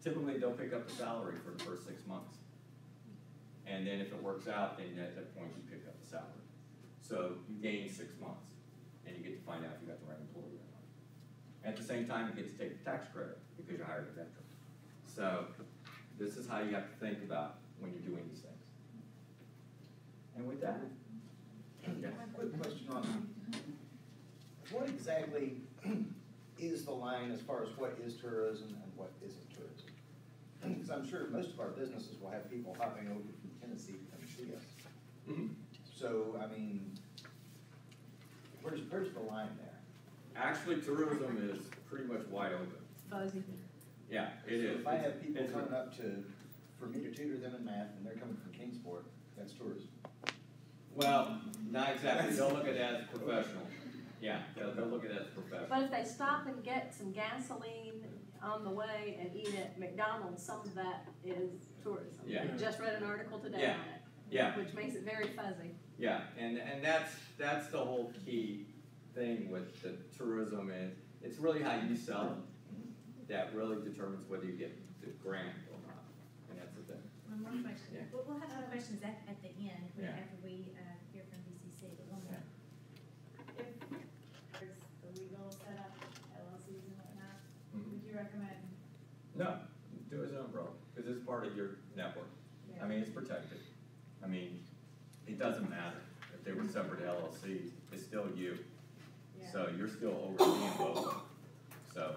typically they'll pick up the salary for the first 6 months. And then if it works out, then at that point you pick up the salary. So you gain 6 months, and you get to find out if you got the right employee or not. At the same time, you get to take the tax credit because you hired a veteran. So this is how you have to think about when you're doing these things. And with that, yes. Quick question on what exactly is the line as far as what is tourism and what isn't tourism? Because I'm sure most of our businesses will have people hopping over from Tennessee to come see us. Mm-hmm. So, I mean, where's the line there? Actually, tourism is pretty much wide open. Fuzzy. Yeah, it is. If I have people coming up for me to tutor them in math and they're coming from Kingsport, that's tourism. Well, Not exactly, they'll look at it as professional. Yeah, they'll look at it as professional. But if they stop and get some gasoline on the way and eat at McDonald's, some of that is tourism. Yeah. I just read an article today Yeah. on it. Yeah. Which makes it very fuzzy. Yeah, and that's the whole key thing with the tourism is, it's really how you sell it that really determines whether you get the grant or not, and that's the thing. One more question. Yeah. We'll have some questions at the end, Yeah. after we hear from BCC, but one more. If there's the legal setup, LLCs and whatnot, Mhm. would you recommend? No, do it as an umbrella, because it's part of your network. I mean, it's protected. I mean, it doesn't matter if they were separate LLCs, it's still you. Yeah. So you're still overseeing both of them. So